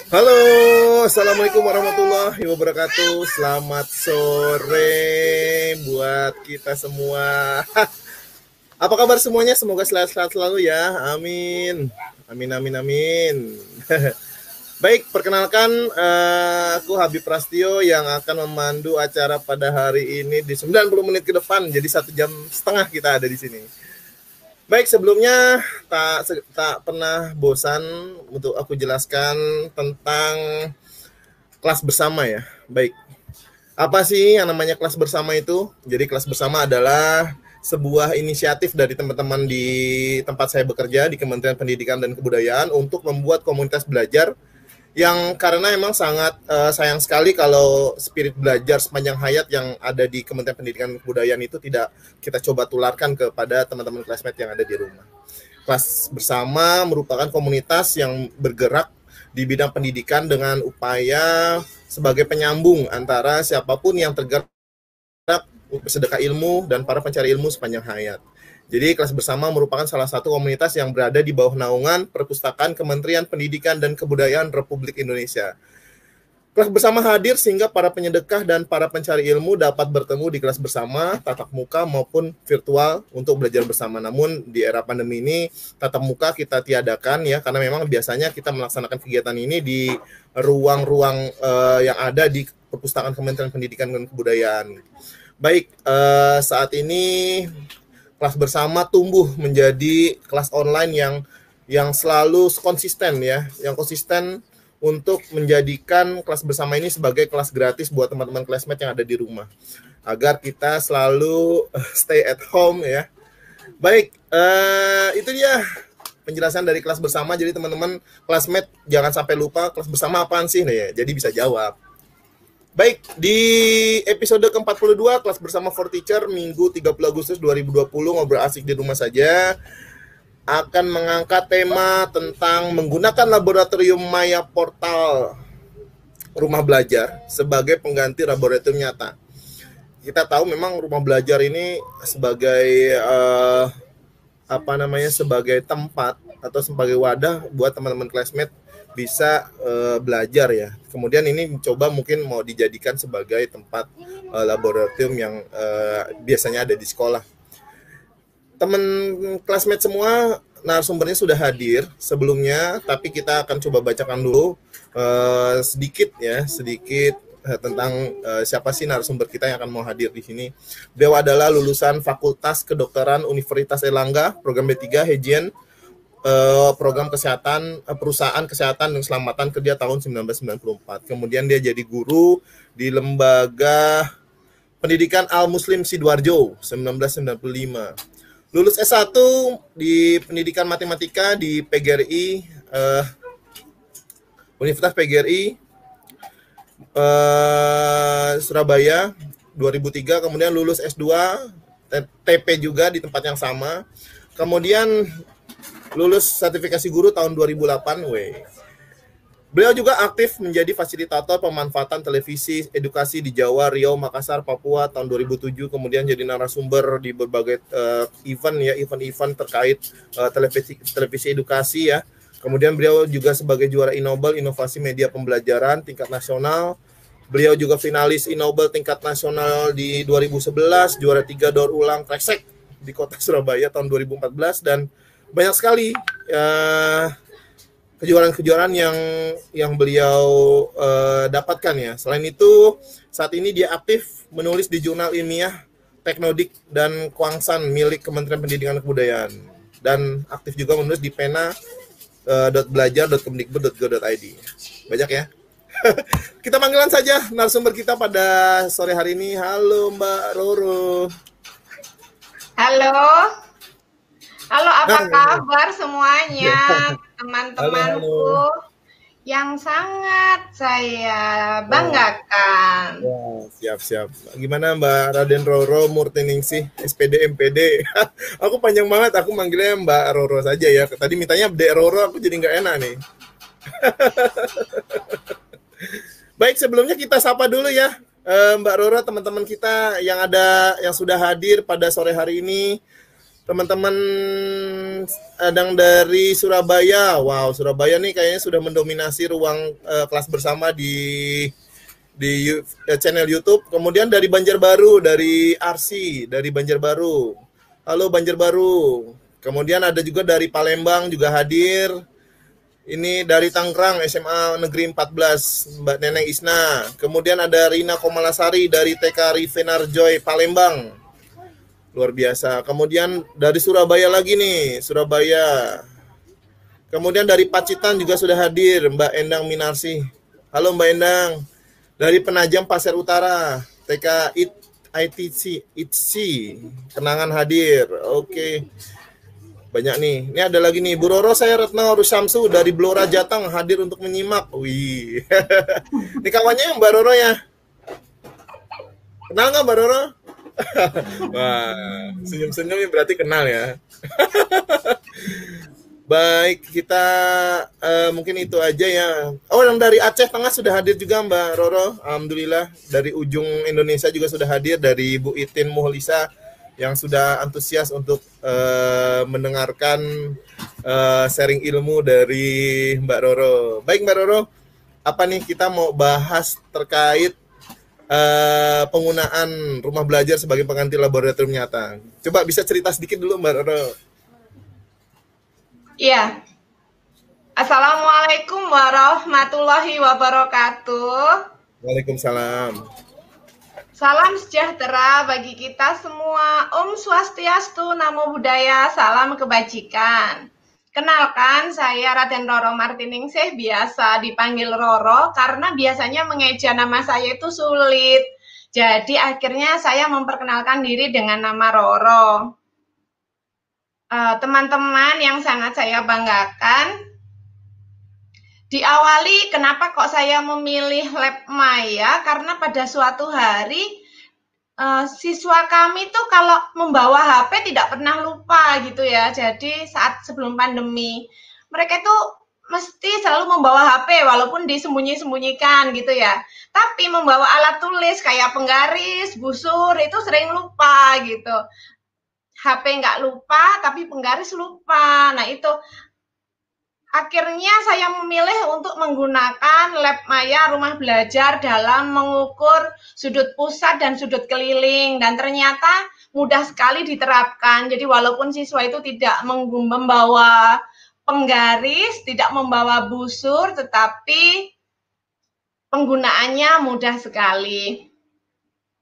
Halo, assalamualaikum warahmatullahi wabarakatuh. Selamat sore buat kita semua. Apa kabar semuanya? Semoga sehat-sehat selalu ya. Amin. Amin, amin, amin. Baik, perkenalkan aku Habib Prastio yang akan memandu acara pada hari ini di 90 menit ke depan. Jadi 1,5 jam kita ada di sini. Baik, sebelumnya tak pernah bosan untuk aku jelaskan tentang kelas bersama ya. Baik, apa sih yang namanya kelas bersama itu? Jadi kelas bersama adalah sebuah inisiatif dari teman-teman di tempat saya bekerja di Kementerian Pendidikan dan Kebudayaan untuk membuat komunitas belajar yang karena emang sangat sayang sekali kalau spirit belajar sepanjang hayat yang ada di Kementerian Pendidikan dan Kebudayaan itu tidak kita coba tularkan kepada teman-teman classmate yang ada di rumah. Kelas bersama merupakan komunitas yang bergerak di bidang pendidikan dengan upaya sebagai penyambung antara siapapun yang tergerak sedekah ilmu dan para pencari ilmu sepanjang hayat. Jadi kelas bersama merupakan salah satu komunitas yang berada di bawah naungan Perpustakaan Kementerian Pendidikan dan Kebudayaan Republik Indonesia. Kelas bersama hadir sehingga para penyedekah dan para pencari ilmu dapat bertemu di kelas bersama, tatap muka maupun virtual untuk belajar bersama. Namun di era pandemi ini tatap muka kita tiadakan ya, karena memang biasanya kita melaksanakan kegiatan ini di ruang-ruang yang ada di Perpustakaan Kementerian Pendidikan dan Kebudayaan. Baik, saat ini kelas bersama tumbuh menjadi kelas online yang selalu konsisten ya, yang konsisten untuk menjadikan kelas bersama ini sebagai kelas gratis buat teman-teman classmate yang ada di rumah, agar kita selalu stay at home ya. Baik, itu dia penjelasan dari kelas bersama. Jadi teman-teman classmate jangan sampai lupa kelas bersama apaan sih nih ya, jadi bisa jawab. Baik, di episode ke-42 kelas bersama For Teacher Minggu 30 Agustus 2020 ngobrol asik di rumah saja akan mengangkat tema tentang menggunakan laboratorium Maya portal rumah belajar sebagai pengganti laboratorium nyata. Kita tahu memang rumah belajar ini sebagai sebagai tempat atau sebagai wadah buat teman-teman classmate bisa belajar ya. Kemudian ini coba mungkin mau dijadikan sebagai tempat laboratorium yang biasanya ada di sekolah. Teman classmate semua narasumbernya sudah hadir sebelumnya, tapi kita akan coba bacakan dulu sedikit tentang siapa sih narasumber kita yang akan mau hadir di sini. Beliau adalah lulusan Fakultas Kedokteran Universitas Airlangga, program B3 Hygien, program kesehatan, perusahaan kesehatan dan keselamatan kerja tahun 1994. Kemudian dia jadi guru di Lembaga Pendidikan Al-Muslim Sidoarjo 1995. Lulus S1 di Pendidikan Matematika di PGRI, Universitas PGRI Surabaya 2003. Kemudian lulus S2 TP juga di tempat yang sama. Kemudian lulus sertifikasi guru tahun 2008. Beliau juga aktif menjadi fasilitator pemanfaatan televisi edukasi di Jawa, Riau, Makassar, Papua tahun 2007. Kemudian jadi narasumber di berbagai event terkait televisi edukasi ya. Kemudian beliau juga sebagai juara Innobel Inovasi Media Pembelajaran tingkat nasional. Beliau juga finalis Innobel tingkat nasional di 2011, juara 3 daur ulang Tresek di Kota Surabaya tahun 2014, dan banyak sekali kejuaraan-kejuaraan yang beliau dapatkan ya. Selain itu, saat ini dia aktif menulis di jurnal ilmiah Teknodik dan Kuangsan milik Kementerian Pendidikan dan Kebudayaan, dan aktif juga menulis di pena.belajar.kemdikbud.go.id. Banyak ya. Kita panggilan saja narasumber kita pada sore hari ini. Halo Mbak Roro. Halo. Halo, apa kabar semuanya, teman-temanku yang sangat saya banggakan. Siap. Gimana Mbak Raden Roro Murtiningsih, SPD MPD? Aku panjang banget, aku manggilnya Mbak Roro saja ya. Tadi mintanya Dek Roro, aku jadi nggak enak nih. Baik, sebelumnya kita sapa dulu ya Mbak Roro, teman-teman kita yang sudah hadir pada sore hari ini. teman-teman yang dari Surabaya. Wow, Surabaya nih kayaknya sudah mendominasi ruang kelas bersama di channel YouTube. Kemudian dari Banjarbaru, dari Arsi, dari Banjarbaru. Halo Banjarbaru. Kemudian ada juga dari Palembang juga hadir. Ini dari Tangerang, SMA Negeri 14, Mbak Neneng Isna. Kemudian ada Rina Komalasari dari TK Rivenarjoy, Palembang. Luar biasa. Kemudian dari Surabaya lagi nih, Surabaya. Kemudian dari Pacitan juga sudah hadir, Mbak Endang Minarsi. Halo Mbak Endang. Dari Penajam Pasir Utara, TK ITC, Kenangan hadir. Oke. Banyak nih. Ini ada lagi nih. Bu Roro, saya Retno Rusamsu dari Blora Jateng hadir untuk menyimak. Wih. Ini kawannya Mbak Roro ya? Kenal nggak Mbak Roro? Wah, senyum-senyum ini berarti kenal ya. Baik, kita mungkin itu aja ya. Oh, yang dari Aceh Tengah sudah hadir juga Mbak Roro. Alhamdulillah. Dari ujung Indonesia juga sudah hadir. Dari Bu Itin Muhlisa yang sudah antusias untuk mendengarkan sharing ilmu dari Mbak Roro. Baik Mbak Roro, apa nih kita mau bahas terkait penggunaan rumah belajar sebagai pengganti laboratorium nyata. Coba bisa cerita sedikit dulu Mbak Roro. Iya. Assalamualaikum warahmatullahi wabarakatuh. Waalaikumsalam. Salam sejahtera bagi kita semua. Om Swastiastu, Namo Buddhaya, salam kebajikan. Kenalkan, saya Raden Roro Martiningsih, biasa dipanggil Roro karena biasanya mengeja nama saya itu sulit. Jadi akhirnya saya memperkenalkan diri dengan nama Roro. Teman-teman yang sangat saya banggakan, diawali kenapa kok saya memilih Lab Maya, karena pada suatu hari siswa kami tuh kalau membawa HP tidak pernah lupa gitu ya. Jadi saat sebelum pandemi mereka itu mesti selalu membawa HP walaupun disembunyi-sembunyikan gitu ya. Tapi membawa alat tulis kayak penggaris, busur itu sering lupa gitu. HP nggak lupa tapi penggaris lupa. Nah itu akhirnya saya memilih untuk menggunakan Lab Maya rumah belajar dalam mengukur sudut pusat dan sudut keliling, dan ternyata mudah sekali diterapkan. Jadi walaupun siswa itu tidak membawa penggaris, tidak membawa busur, tetapi penggunaannya mudah sekali.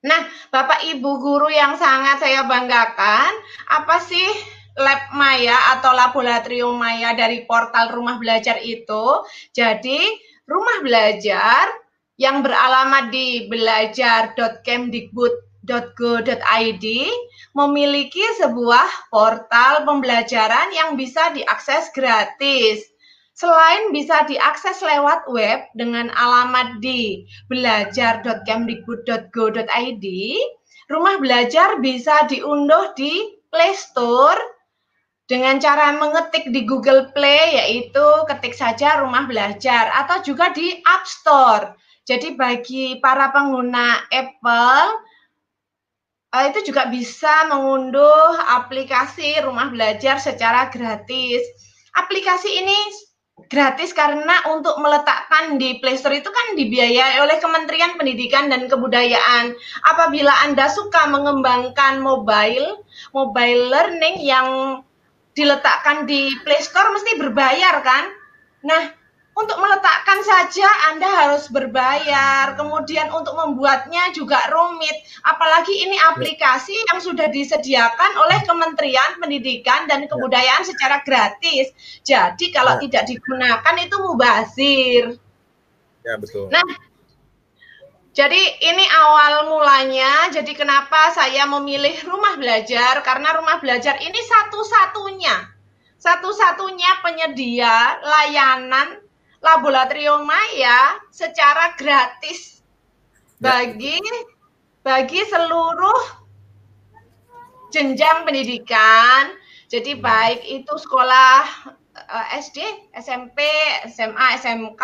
Nah, Bapak Ibu guru yang sangat saya banggakan, apa sih Lab Maya atau Laboratorium Maya dari portal Rumah Belajar itu? Jadi, Rumah Belajar yang beralamat di belajar.kemdikbud.go.id memiliki sebuah portal pembelajaran yang bisa diakses gratis. Selain bisa diakses lewat web dengan alamat di belajar.kemdikbud.go.id, Rumah Belajar bisa diunduh di Play Store dengan cara mengetik di Google Play, yaitu ketik saja Rumah Belajar, atau juga di App Store. Jadi bagi para pengguna Apple, itu juga bisa mengunduh aplikasi Rumah Belajar secara gratis. Aplikasi ini gratis karena untuk meletakkan di Play Store itu kan dibiayai oleh Kementerian Pendidikan dan Kebudayaan. Apabila Anda suka mengembangkan mobile learning yang diletakkan di Play Store mesti berbayar kan? Nah, untuk meletakkan saja Anda harus berbayar, kemudian untuk membuatnya juga rumit. Apalagi ini aplikasi yang sudah disediakan oleh Kementerian Pendidikan dan Kebudayaan secara gratis. Jadi kalau tidak digunakan itu mubazir. Ya, betul. Nah, jadi ini awal mulanya, jadi kenapa saya memilih Rumah Belajar, karena Rumah Belajar ini satu-satunya penyedia layanan Laboratorium Maya secara gratis bagi seluruh jenjang pendidikan. Jadi baik itu sekolah SD, SMP, SMA, SMK,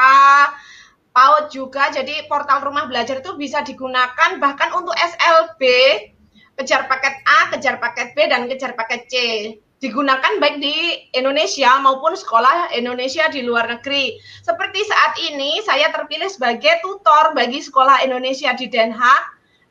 PAUD juga. Jadi portal Rumah Belajar itu bisa digunakan bahkan untuk SLB, kejar paket A, kejar paket B, dan kejar paket C. Digunakan baik di Indonesia maupun sekolah Indonesia di luar negeri. Seperti saat ini saya terpilih sebagai tutor bagi sekolah Indonesia di Den Haag.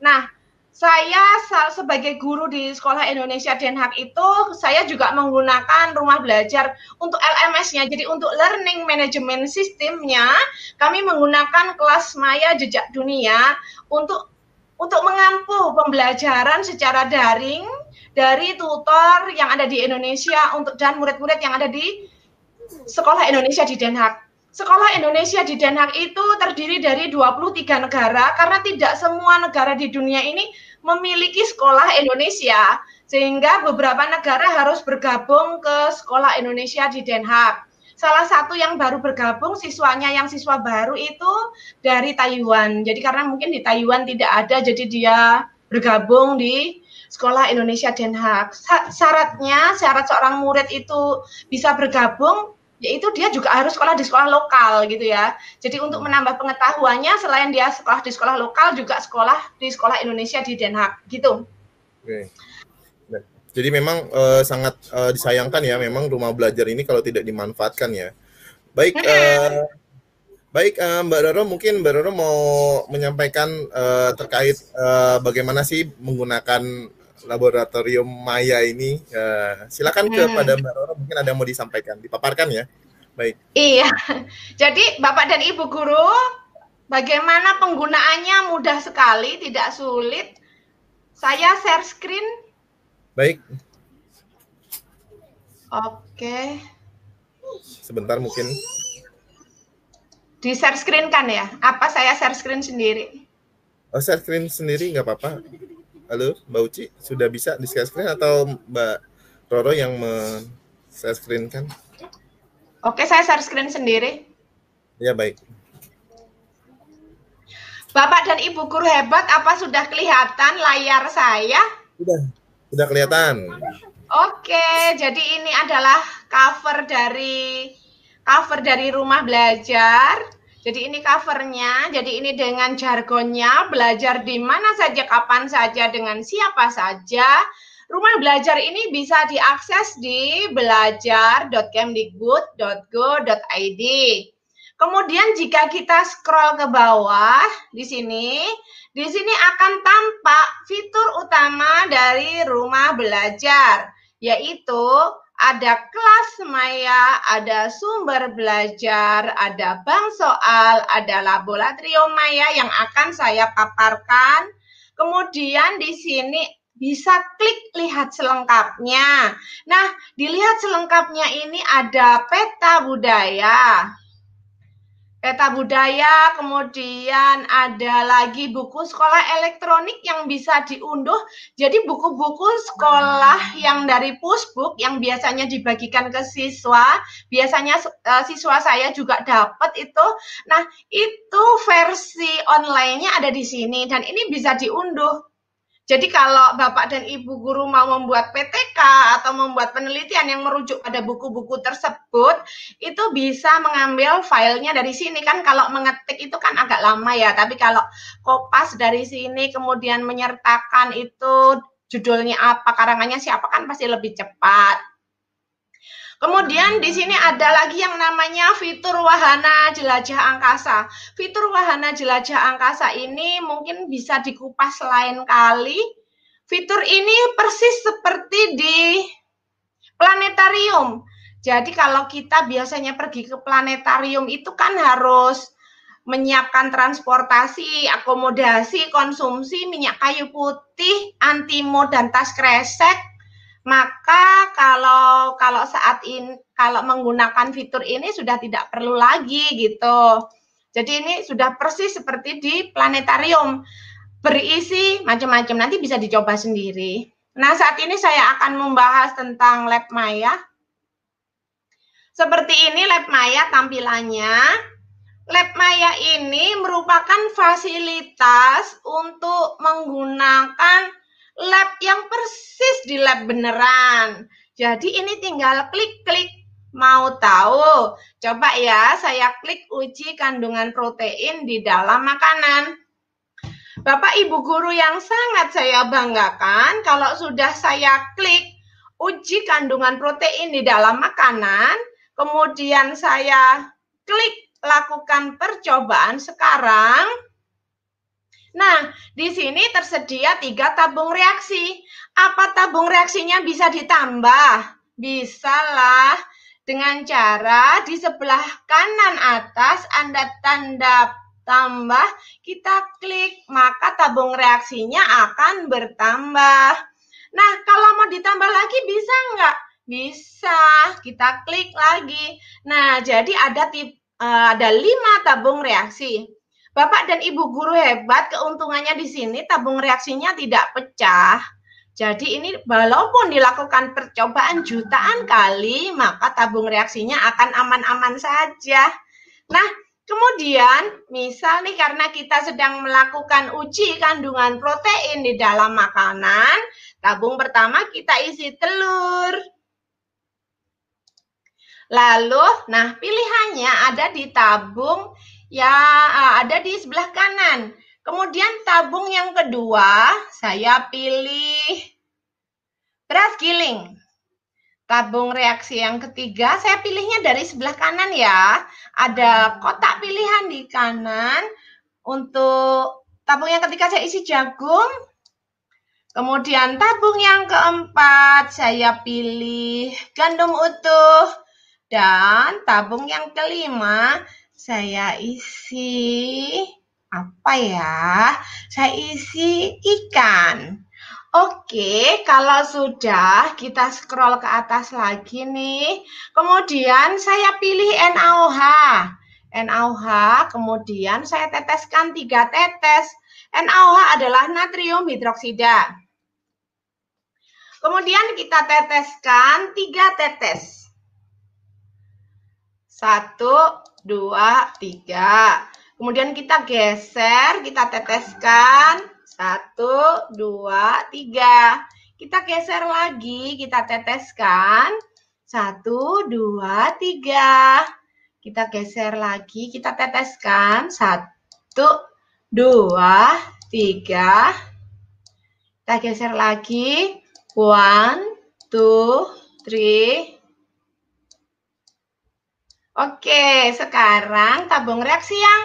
Nah, saya sebagai guru di sekolah Indonesia Den Haag itu saya juga menggunakan rumah belajar untuk LMS-nya. Jadi untuk learning management system-nya kami menggunakan kelas Maya Jejak Dunia untuk mengampu pembelajaran secara daring dari tutor yang ada di Indonesia dan murid-murid yang ada di Sekolah Indonesia di Den Haag. Sekolah Indonesia di Den Haag itu terdiri dari 23 negara karena tidak semua negara di dunia ini memiliki sekolah Indonesia, sehingga beberapa negara harus bergabung ke Sekolah Indonesia di Den Haag. Salah satu yang baru bergabung yang siswa baru itu dari Taiwan. Jadi karena mungkin di Taiwan tidak ada, jadi dia bergabung di Sekolah Indonesia Den Haag. Syarat seorang murid itu bisa bergabung, yaitu dia juga harus sekolah di sekolah lokal gitu ya. Jadi untuk menambah pengetahuannya, selain dia sekolah di sekolah lokal, juga sekolah di Sekolah Indonesia di Den Haag gitu. Oke. Jadi memang sangat disayangkan ya, memang rumah belajar ini kalau tidak dimanfaatkan ya. Baik, baik Mbak Roro, mungkin Mbak Roro mau menyampaikan terkait bagaimana sih menggunakan laboratorium Maya ini. Silakan kepada Mbak Roro, mungkin ada yang mau disampaikan, dipaparkan ya. Baik. Iya, jadi Bapak dan Ibu guru, bagaimana penggunaannya mudah sekali, tidak sulit. Saya share screen. Baik. Oke. Sebentar mungkin. Di share screen kan ya? Apa saya share screen sendiri? Oh, share screen sendiri nggak apa-apa. Halo, Mbak Uci, sudah bisa di share screen atau Mbak Roro yang share screen kan? Oke, saya share screen sendiri. Ya, baik. Bapak dan Ibu guru hebat, apa sudah kelihatan layar saya? Sudah kelihatan. Oke, jadi ini adalah cover dari rumah belajar. Jadi ini covernya, jadi ini dengan jargonnya, belajar di mana saja, kapan saja, dengan siapa saja. Rumah belajar ini bisa diakses di belajar.kemdikbud.go.id. Kemudian jika kita scroll ke bawah di sini akan tampak fitur utama dari rumah belajar, yaitu ada kelas Maya, ada sumber belajar, ada bank soal, ada laboratorium Maya yang akan saya paparkan. Kemudian di sini bisa klik lihat selengkapnya. Nah, dilihat selengkapnya ini ada peta budaya. Kemudian ada lagi buku sekolah elektronik yang bisa diunduh. Jadi buku-buku sekolah yang dari Pushbook yang biasanya dibagikan ke siswa, biasanya siswa saya juga dapat itu. Nah, itu versi online-nya ada di sini dan ini bisa diunduh. Jadi kalau Bapak dan Ibu guru mau membuat PTK atau membuat penelitian yang merujuk pada buku-buku tersebut, itu bisa mengambil filenya dari sini. Kan kalau mengetik itu kan agak lama ya, tapi kalau kopas dari sini kemudian menyertakan itu judulnya apa, karangannya siapa, kan pasti lebih cepat. Kemudian di sini ada lagi yang namanya fitur wahana jelajah angkasa. Fitur wahana jelajah angkasa ini mungkin bisa dikupas lain kali. Fitur ini persis seperti di planetarium. Jadi kalau kita biasanya pergi ke planetarium itu kan harus menyiapkan transportasi, akomodasi, konsumsi, minyak kayu putih, antimo, dan tas kresek. Maka kalau saat ini kalau menggunakan fitur ini sudah tidak perlu lagi gitu. Jadi ini sudah persis seperti di planetarium, berisi macam-macam, nanti bisa dicoba sendiri. Nah, saat ini saya akan membahas tentang Lab Maya. Seperti ini Lab Maya tampilannya. Lab Maya ini merupakan fasilitas untuk menggunakan lab yang persis di lab beneran. Jadi ini tinggal klik-klik. Mau tahu? Coba ya, saya klik uji kandungan protein di dalam makanan. Bapak Ibu guru yang sangat saya banggakan, kalau sudah saya klik uji kandungan protein di dalam makanan, kemudian saya klik lakukan percobaan sekarang. Nah, di sini tersedia 3 tabung reaksi. Apa tabung reaksinya bisa ditambah? Bisa lah. Dengan cara di sebelah kanan atas Anda tanda tambah, kita klik, maka tabung reaksinya akan bertambah. Nah, kalau mau ditambah lagi bisa nggak? Bisa, kita klik lagi. Nah, jadi ada 5 tabung reaksi. Bapak dan Ibu guru hebat, keuntungannya di sini tabung reaksinya tidak pecah. Jadi ini walaupun dilakukan percobaan jutaan kali, maka tabung reaksinya akan aman-aman saja. Nah, kemudian misal nih karena kita sedang melakukan uji kandungan protein di dalam makanan, tabung pertama kita isi telur. Lalu, nah pilihannya ada di tabung ada di sebelah kanan. Kemudian tabung yang kedua, saya pilih beras giling. Tabung reaksi yang ketiga, saya pilihnya dari sebelah kanan ya. Ada kotak pilihan di kanan. Untuk tabung yang ketiga saya isi jagung. Kemudian tabung yang keempat, saya pilih gandum utuh. Dan tabung yang kelima, saya isi apa ya? Saya isi ikan. Oke, kalau sudah kita scroll ke atas lagi nih. Kemudian saya pilih NaOH. NaOH, kemudian saya teteskan 3 tetes. NaOH adalah natrium hidroksida. Kemudian kita teteskan 3 tetes. 1, 2, 3. Kemudian kita geser, kita teteskan 1, 2, 3. Kita geser lagi, kita teteskan 1, 2, 3. Kita geser lagi, kita teteskan 1, 2, 3. Kita geser lagi 1, 2, 3. Oke, sekarang tabung reaksi yang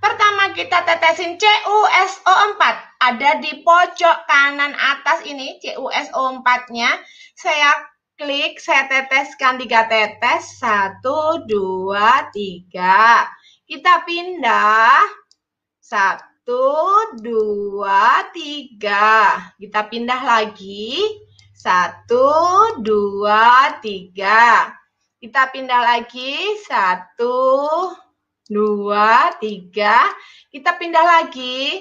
pertama kita tetesin CuSO4. Ada di pojok kanan atas ini CuSO4-nya. Saya klik, saya teteskan 3 tetes. 1, 2, 3. Kita pindah. 1, 2, 3. Kita pindah lagi. 1, 2, 3. Kita pindah lagi, 1, 2, 3. Kita pindah lagi,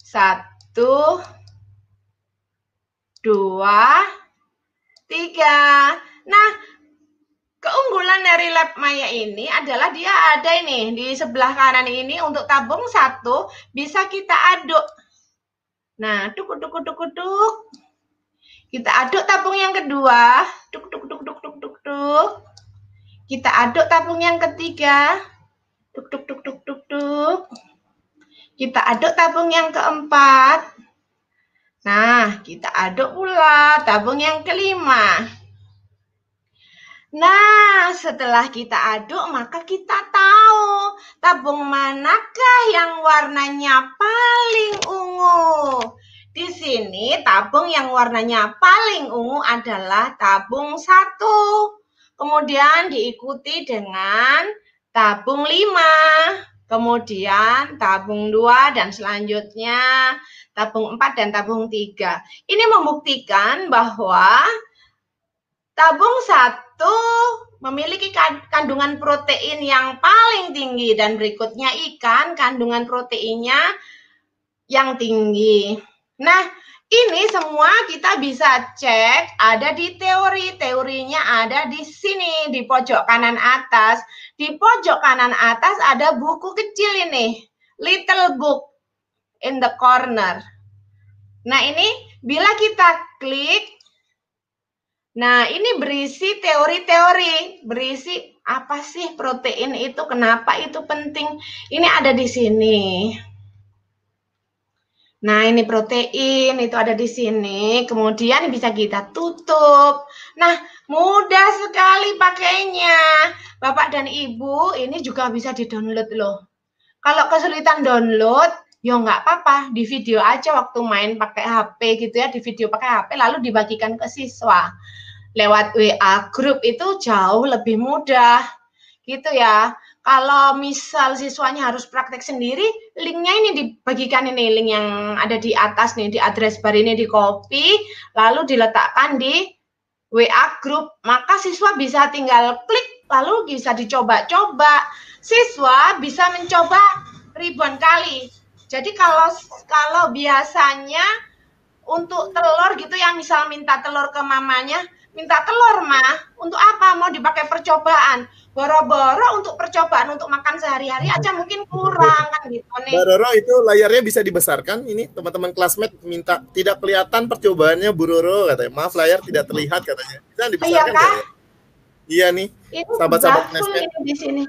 1, 2, 3. Nah, keunggulan dari Lab Maya ini adalah dia ada ini, di sebelah kanan ini untuk tabung 1, bisa kita aduk. Nah, duk. Kita aduk tabung yang kedua, duk. Kita aduk tabung yang ketiga. Duk. Kita aduk tabung yang keempat. Nah, kita aduk pula tabung yang kelima. Nah, setelah kita aduk, maka kita tahu tabung manakah yang warnanya paling ungu. Di sini tabung yang warnanya paling ungu adalah tabung 1. Kemudian diikuti dengan tabung 5, kemudian tabung 2, dan selanjutnya tabung 4 dan tabung 3. Ini membuktikan bahwa tabung 1 memiliki kandungan protein yang paling tinggi, dan berikutnya ikan kandungan proteinnya yang tinggi. Nah, ini semua kita bisa cek, ada di teorinya ada di sini, di pojok kanan atas. Di pojok kanan atas ada buku kecil ini, little book in the corner. Nah, ini bila kita klik, nah ini berisi teori-teori, berisi apa sih protein itu, kenapa itu penting. Ini ada di sini. Nah, ini protein, itu ada di sini. Kemudian bisa kita tutup. Nah, mudah sekali pakainya. Bapak dan Ibu, ini juga bisa di-download loh. Kalau kesulitan download, ya nggak apa-apa. Di video aja waktu main pakai HP gitu ya, di video pakai HP, lalu dibagikan ke siswa. Lewat WA grup itu jauh lebih mudah. Gitu ya. Kalau misal siswanya harus praktek sendiri, linknya ini dibagikan ini, link yang ada di atas nih, di address bar ini di copy, lalu diletakkan di WA grup. Maka siswa bisa tinggal klik, lalu bisa dicoba-coba. Siswa bisa mencoba ribuan kali. Jadi kalau biasanya untuk telur gitu ya, misal minta telur ke mamanya, minta telur mah, untuk apa? Mau dipakai percobaan. Boro-boro untuk percobaan untuk makan sehari-hari aja mungkin kurang kan gitu nih. Mbak Roro, itu layarnya bisa dibesarkan. Ini teman-teman classmate minta tidak kelihatan percobaannya Bu Roro katanya. Maaf, layar tidak terlihat katanya. Bisa dibesarkan Iya, ya? Iya nih, ini sahabat-sahabat full classmate. ini di sini.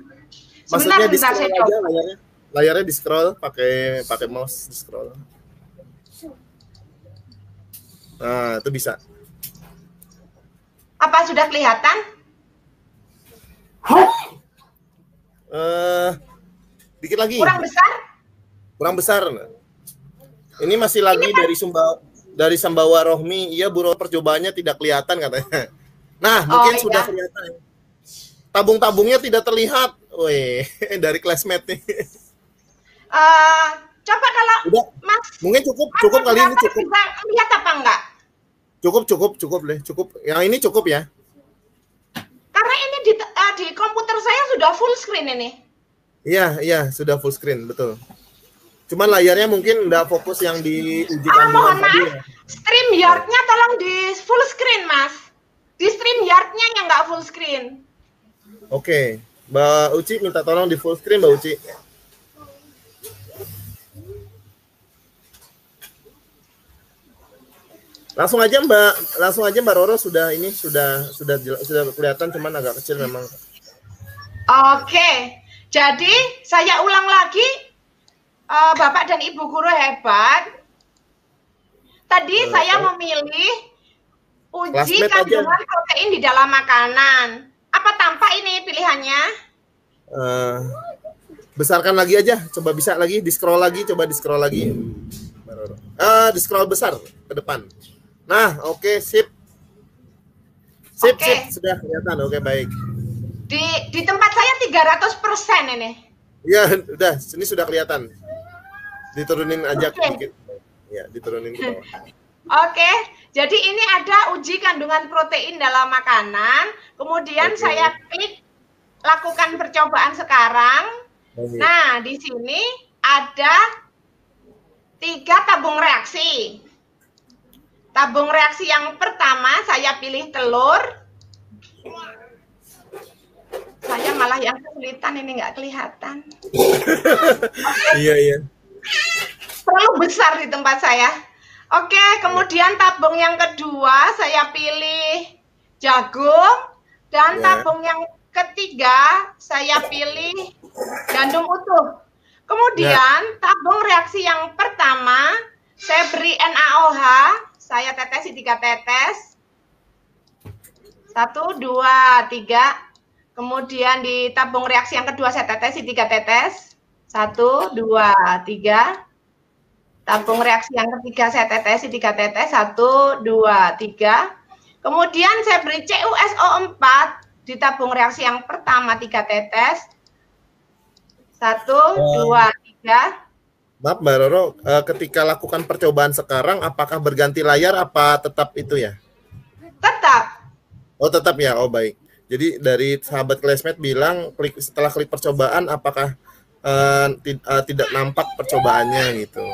Maksudnya di Sebentar scroll saya aja coba. layarnya. Layarnya di scroll pakai mouse di scroll. Nah, itu bisa. Apa sudah kelihatan? Dikit lagi. Kurang besar? Kurang besar. Ini masih lagi dari Sambawa Rohmi. Iya, Bu Roro, percobaannya tidak kelihatan katanya. Nah, mungkin sudah kelihatan. Tabung-tabungnya tidak terlihat. Wih, dari classmate nih. Coba kalau Udah. Mas Mungkin cukup kali ini cukup. Bisa lihat apa enggak? Cukup deh, cukup. Yang ini cukup ya. Karena ini di komputer saya sudah full screen ini. Iya, sudah full screen, betul. Cuman layarnya mungkin nggak fokus yang di uji kandungan mohon maaf, tadi. StreamYard-nya tolong di full screen, Mas. Di StreamYard-nya yang nggak full screen. Oke, Mbak Uci minta tolong di full screen, Mbak Uci. Langsung aja Mbak Roro, sudah kelihatan, cuman agak kecil memang. Oke, jadi saya ulang lagi, Bapak dan Ibu guru hebat. Tadi saya memilih uji kandungan protein di dalam makanan. Apa tampak ini pilihannya? Besarkan lagi aja, coba bisa lagi, di scroll lagi, di scroll besar ke depan. Nah, oke, sip, sudah kelihatan. Oke, baik. Di tempat saya 300% ini. Iya, udah, sini sudah kelihatan. Diturunin aja sedikit. Ya, diturunin ke bawah. Oke, jadi ini ada uji kandungan protein dalam makanan. Kemudian saya klik lakukan percobaan sekarang. Nah, di sini ada 3 tabung reaksi. Tabung reaksi yang pertama saya pilih telur. Saya malah yang kesulitan ini nggak kelihatan. Iya. Terlalu besar di tempat saya. Oke, kemudian tabung yang kedua saya pilih jagung. Dan tabung yang ketiga saya pilih gandum utuh. Kemudian tabung reaksi yang pertama saya beri NaOH. Saya tetesi 3 tetes. 1, 2, 3. Kemudian di tabung reaksi yang kedua saya tetesi 3 tetes. 1, 2, 3. Tabung reaksi yang ketiga saya tetesi 3 tetes. 1, 2, 3. Kemudian saya beri CuSO4 di tabung reaksi yang pertama 3 tetes. 1, 2, 3. Maaf Mbak Roro, ketika lakukan percobaan sekarang, apakah berganti layar apa tetap itu ya? Tetap. Oh tetap ya, oh baik. Jadi dari sahabat classmate bilang setelah klik percobaan, apakah tidak nampak percobaannya gitu?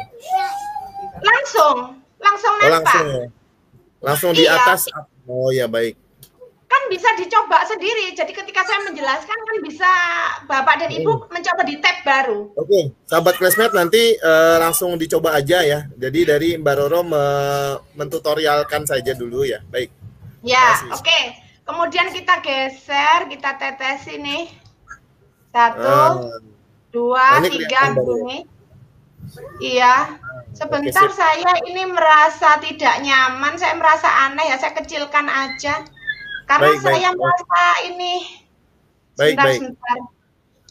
Langsung nampak. Langsung di atas. Oh ya baik. Kan bisa dicoba sendiri. Jadi ketika saya menjelaskan kan bisa Bapak dan Ibu mencoba di tab baru. Oke, sahabat classmate nanti langsung dicoba aja ya. Jadi dari Mbak Roro mentutorialkan saja dulu ya. Baik. Ya, oke. Kemudian kita geser, kita tetes ini. 1, 2, 3 begini. Iya. Oke, Sebentar, sip. saya ini merasa tidak nyaman, saya merasa aneh ya, saya kecilkan aja. Karena Baik, baik. saya Oh, merasa ini, baik, baik. sebentar.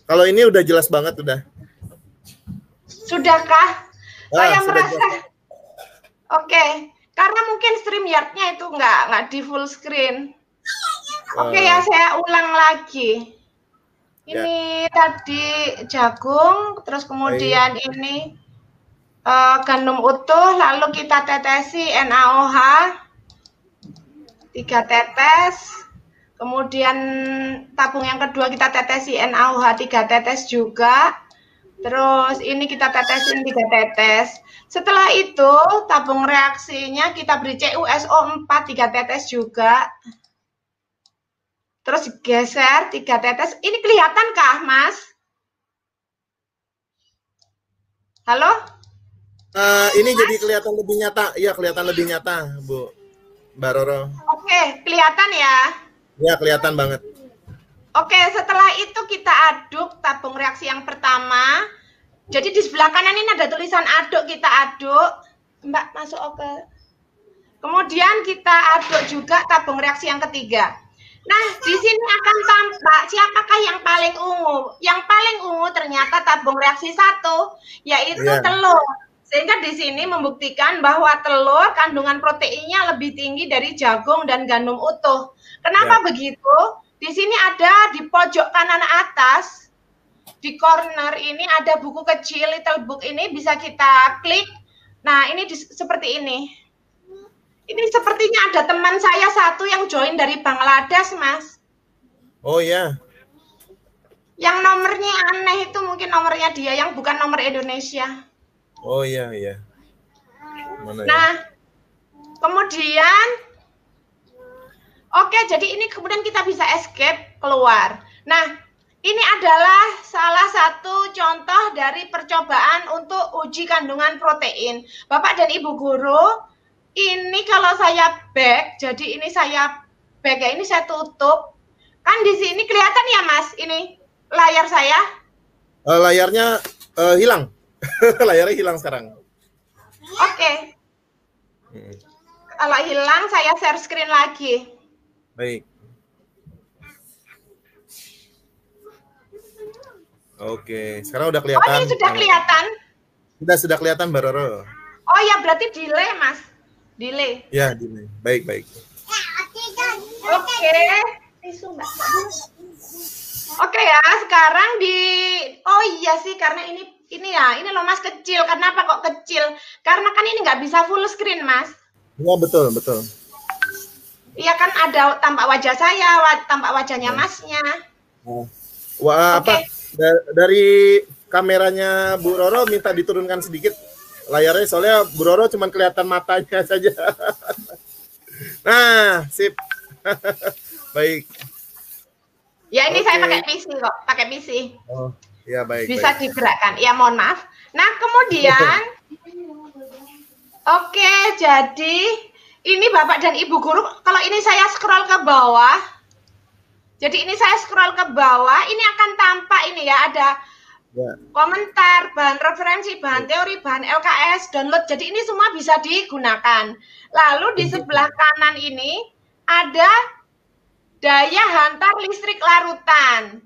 Kalau ini udah jelas banget udah. Sudahkah? Ah, Saya sudah jelas merasa, banget. oke. Karena mungkin StreamYard-nya itu nggak di full screen. Oke ya, Eh, saya ulang lagi. ya, Ini tadi jagung, terus baik. kemudian ini gandum utuh, lalu kita tetesi NaOH 3 tetes. Kemudian tabung yang kedua kita tetesi NaOH 3 tetes juga. Terus ini kita tetesin 3 tetes. Setelah itu tabung reaksinya kita beri CuSO4 3 tetes juga. Terus geser 3 tetes. Ini kelihatankah, Mas? Halo? Ini jadi kelihatan lebih nyata. Iya, kelihatan lebih nyata, Bu. Mbak Roro. Oke, kelihatan ya. Ya, kelihatan banget. Oke, setelah itu kita aduk tabung reaksi yang pertama. Jadi di sebelah kanan ini ada tulisan aduk, kita aduk. Mbak, masuk ke. Kemudian kita aduk juga tabung reaksi yang ketiga. Nah, di sini akan tampak siapakah yang paling ungu. Yang paling ungu ternyata tabung reaksi 1, yaitu Iya, telur. Sehingga di sini membuktikan bahwa telur kandungan proteinnya lebih tinggi dari jagung dan gandum utuh. ya. Kenapa begitu? Di sini ada di pojok kanan atas, di corner ini ada buku kecil, little book ini bisa kita klik. Nah, ini seperti ini. Ini sepertinya ada teman saya satu yang join dari Bangladesh, Mas. Oh ya. Yang nomornya aneh itu mungkin nomornya dia, yang bukan nomor Indonesia. Oh iya, iya. Mana ya? Nah, kemudian, oke, jadi ini kemudian kita bisa escape keluar. Nah, ini adalah salah satu contoh dari percobaan untuk uji kandungan protein. Bapak dan Ibu guru, ini kalau saya back, jadi ini saya back ya, ini saya tutup. Kan di sini kelihatan ya, Mas, ini layar saya. Layarnya hilang. Layarnya hilang sekarang. Oke. Kalau hilang, saya share screen lagi. Baik. Oke, sekarang udah kelihatan. Oh, ini sudah kelihatan. Sudah kelihatan, Mbak Roro. Oh ya, berarti delay, Mas. Delay. Ya, gini. Baik, baik. Oke. Oke ya, sekarang di oh iya sih karena ini ya, ini loh Mas kecil. Kenapa kok kecil? Karena kan ini nggak bisa full screen, Mas. Ya, betul, betul. Iya kan ada tampak wajah saya, tampak wajahnya Masnya. Wah, Oke. apa? Dari kameranya Bu Roro minta diturunkan sedikit layarnya, soalnya Bu Roro cuma kelihatan matanya saja. Nah, sip. Baik. Ya ini Oke. saya pakai PC kok, pakai PC. Oh, ya baik. Bisa baik. digerakkan. Ya mohon maaf. Nah kemudian, oke, jadi ini Bapak dan Ibu guru, kalau ini saya scroll ke bawah, jadi ini saya scroll ke bawah, ini akan tampak ini ya, ada Ya. komentar, bahan referensi, bahan teori, bahan LKS, download. Jadi ini semua bisa digunakan. Lalu di sebelah kanan ini ada daya hantar listrik larutan.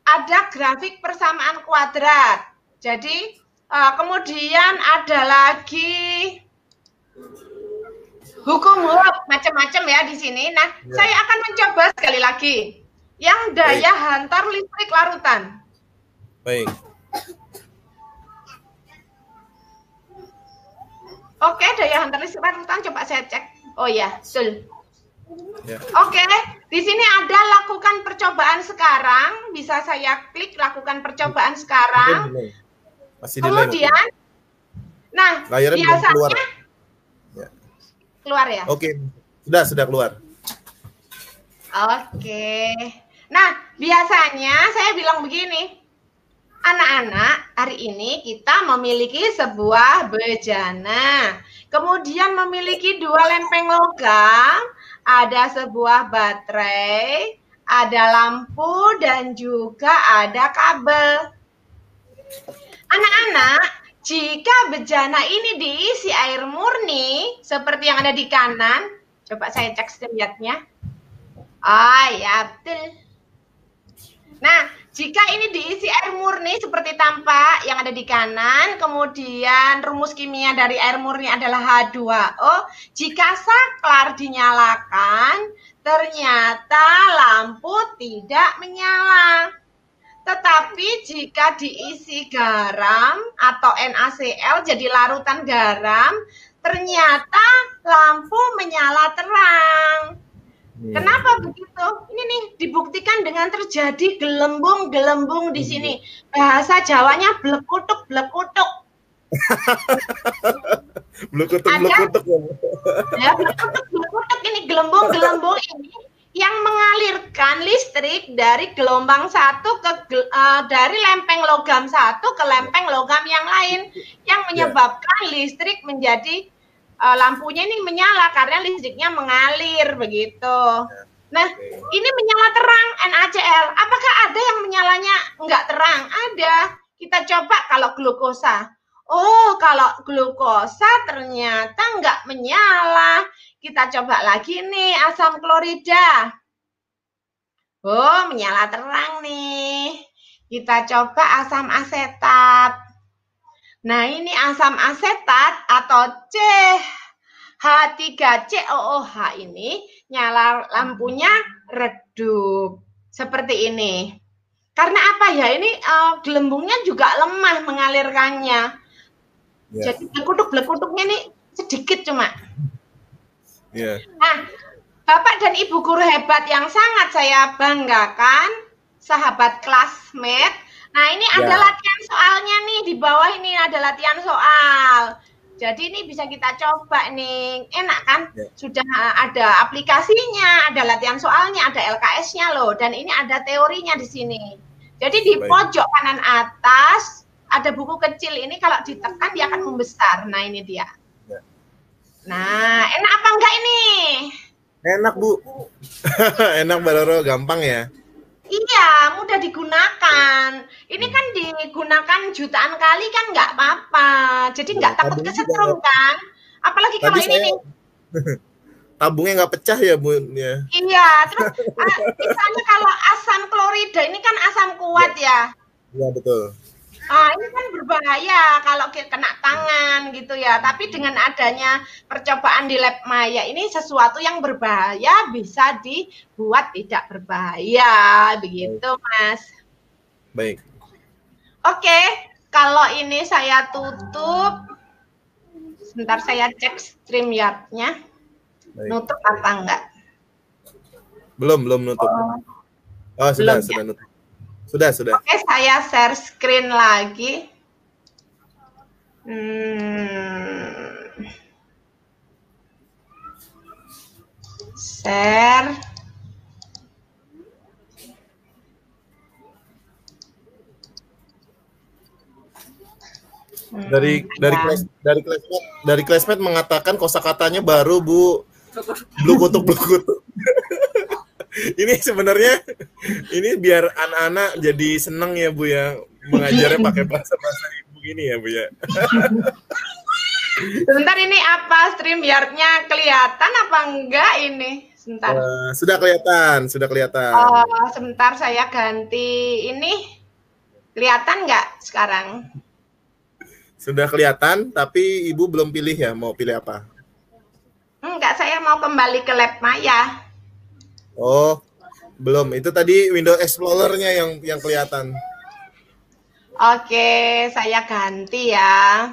Ada grafik persamaan kuadrat. Jadi kemudian ada lagi hukum Hooke, macam-macam ya di sini. Nah, saya akan mencoba sekali lagi yang daya hantar listrik larutan. Baik. Oke, daya hantar listrik larutan coba saya cek. Oh ya, betul. Ya. Oke, di sini ada lakukan percobaan sekarang. Bisa saya klik lakukan percobaan sekarang. Masih delay. Kemudian, nah layarnya belum biasanya keluar. Ya. Keluar ya. Oke, sudah keluar. Oke. Nah, biasanya saya bilang begini. Anak-anak, hari ini kita memiliki sebuah bejana. Kemudian memiliki 2 lempeng logam, ada sebuah baterai, ada lampu, dan juga ada kabel. Anak-anak, Jika bejana ini diisi air murni seperti yang ada di kanan, coba saya cek steriatnya. Ya betul. Nah, jika ini diisi air murni seperti tampak yang ada di kanan, kemudian rumus kimia dari air murni adalah H2O. Jika saklar dinyalakan, ternyata lampu tidak menyala. Tetapi jika diisi garam atau NaCl jadi larutan garam, ternyata lampu menyala terang. Kenapa begitu? Ini nih dibuktikan dengan terjadi gelembung-gelembung di sini. Bahasa Jawanya blekutuk-blekutuk. Blekutuk-blekutuk. Ya, blekutuk-blekutuk ini gelembung-gelembung ini yang mengalirkan listrik dari gelombang satu dari lempeng logam satu ke lempeng logam yang lain, yang menyebabkan listrik menjadi lampunya ini menyala karena listriknya mengalir begitu. Nah, ini menyala terang NaCl. Apakah ada yang menyalanya enggak terang? Ada. Kita coba kalau glukosa. Oh, kalau glukosa ternyata enggak menyala. Kita coba lagi nih asam klorida. Oh, menyala terang nih. Kita coba asam asetat. Nah, ini asam asetat atau CH3COOH ini nyala lampunya redup. Seperti ini. Karena apa ya? Ini gelembungnya juga lemah mengalirkannya. Jadi blekutuk-blekutuknya ini sedikit cuma. Nah, Bapak dan Ibu guru hebat yang sangat saya banggakan, sahabat classmate. Nah, ini ada latihan soalnya nih, di bawah ini ada latihan soal. Jadi ini bisa kita coba nih, enak kan? Sudah ada aplikasinya, ada latihan soalnya, ada LKS-nya loh, dan ini ada teorinya di sini. Jadi di pojok kanan atas, ada buku kecil ini, kalau ditekan dia akan membesar. Nah, ini dia. Nah, enak apa enggak ini? Enak, Bu. Enak, Mbak Roro, gampang ya? Iya, mudah digunakan. Ini kan digunakan jutaan kali kan nggak apa-apa. Jadi nggak takut kesetrum kan? Apalagi kalau ini nih. Tabungnya nggak pecah ya, Bu? Ya. Iya, terus misalnya kalau asam klorida ini kan asam kuat ya. Iya, betul. Ini kan berbahaya kalau kena tangan gitu ya. Tapi dengan adanya percobaan di lab maya ini sesuatu yang berbahaya bisa dibuat tidak berbahaya. Begitu, Mas. Baik. Oke, kalau ini saya tutup. Sebentar saya cek StreamYard-nya. Nutup apa enggak? Belum nutup. Oh, sudah nutup. Sudah. Oke, saya share screen lagi. Share. Dari classmate mengatakan kosakatanya baru, Bu. Blekutuk. Ini sebenarnya ini biar anak-anak jadi seneng ya, Bu ya, mengajarnya pakai bahasa-bahasa Ibu gini ya, Bu ya. Sebentar, ini apa StreamYard-nya kelihatan apa enggak ini? Sebentar. Sudah kelihatan. Sebentar saya ganti ini. Kelihatan enggak sekarang? Sudah kelihatan, tapi Ibu belum pilih ya, mau pilih apa? Enggak, saya mau kembali ke lab maya. Oh, belum. Itu tadi Windows Explorer-nya yang kelihatan. Oke, saya ganti ya.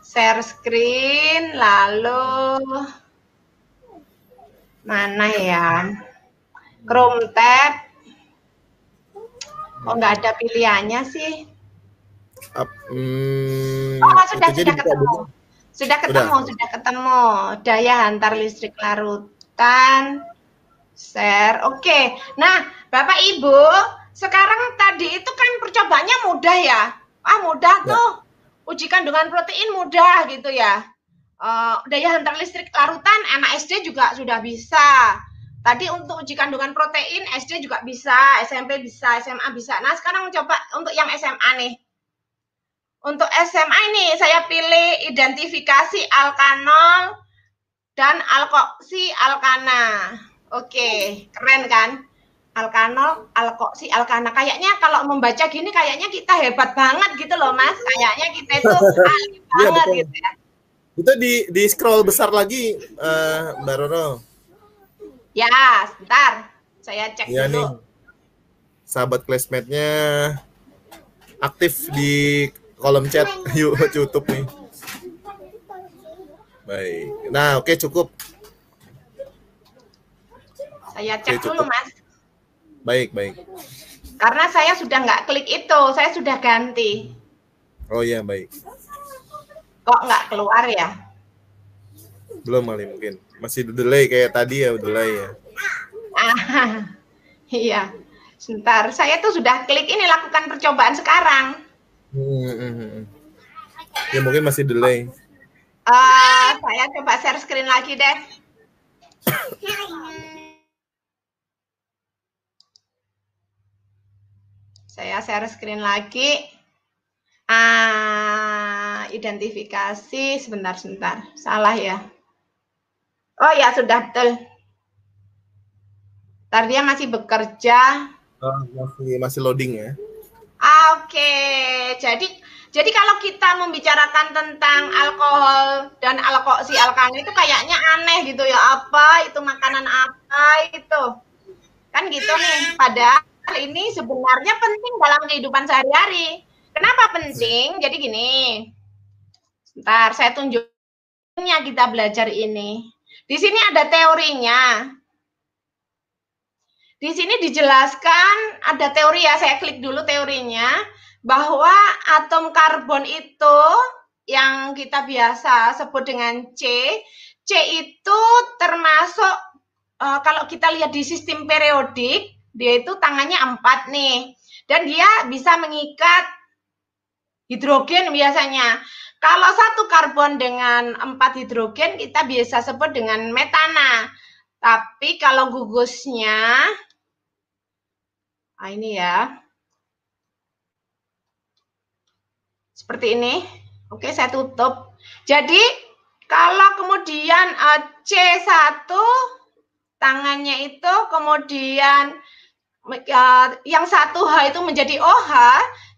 Share screen, lalu mana ya? Chrome tab. Oh, nggak ada pilihannya sih. Sudah ketemu. Sudah ketemu. Daya hantar listrik larutan. Share. Oke. Nah, Bapak Ibu, sekarang tadi itu kan percobaannya mudah ya. Mudah tuh. Uji kandungan protein mudah gitu ya. Daya hantar listrik larutan anak SD juga sudah bisa. Tadi untuk uji kandungan protein SD juga bisa, SMP bisa, SMA bisa. Nah, sekarang coba untuk yang SMA nih. Untuk SMA ini saya pilih identifikasi alkanol dan alkoksi alkana. Oke, keren kan? Alkanol, alkoksi alkana. Kayaknya kalau membaca gini kayaknya kita hebat banget gitu loh, Mas. Kayaknya kita itu ahli Iya banget betul. gitu ya. Itu di scroll besar lagi, Mbak Roro. Ya, sebentar. Saya cek Iya nih, dulu. sahabat classmate-nya aktif di kolom chat YouTube nih. Baik. Nah, oke cukup. Saya Oke, cek dulu, cukup. Mas. Baik, baik. Karena saya sudah nggak klik itu, saya sudah ganti. Oh iya, baik. Kok nggak keluar ya? Belum kali mungkin. Masih delay kayak tadi ya, delay ya. Ah, iya. Sebentar, saya tuh sudah klik ini lakukan percobaan sekarang. Ya mungkin masih delay. Saya coba share screen lagi deh. Saya share screen lagi. Identifikasi sebentar. Salah ya. Oh ya, sudah betul. Ntar dia masih bekerja. Masih loading ya. Oke. Jadi kalau kita membicarakan tentang alkohol dan alkoksi alkana itu kayaknya aneh gitu ya. Apa itu makanan apa itu? Kan gitu nih. Padahal ini sebenarnya penting dalam kehidupan sehari-hari. Kenapa penting? Jadi gini. Sebentar, saya tunjuknya kita belajar ini. Di sini ada teorinya. Di sini dijelaskan, ada teori ya, saya klik dulu teorinya, bahwa atom karbon itu yang kita biasa sebut dengan C itu termasuk, kalau kita lihat di sistem periodik, dia itu tangannya 4 nih, dan dia bisa mengikat hidrogen biasanya. Kalau satu karbon dengan 4 hidrogen, kita bisa sebut dengan metana. Tapi kalau gugusnya, ini ya. Seperti ini. Oke, saya tutup. Jadi, kalau kemudian C1 tangannya itu kemudian yang 1H itu menjadi OH,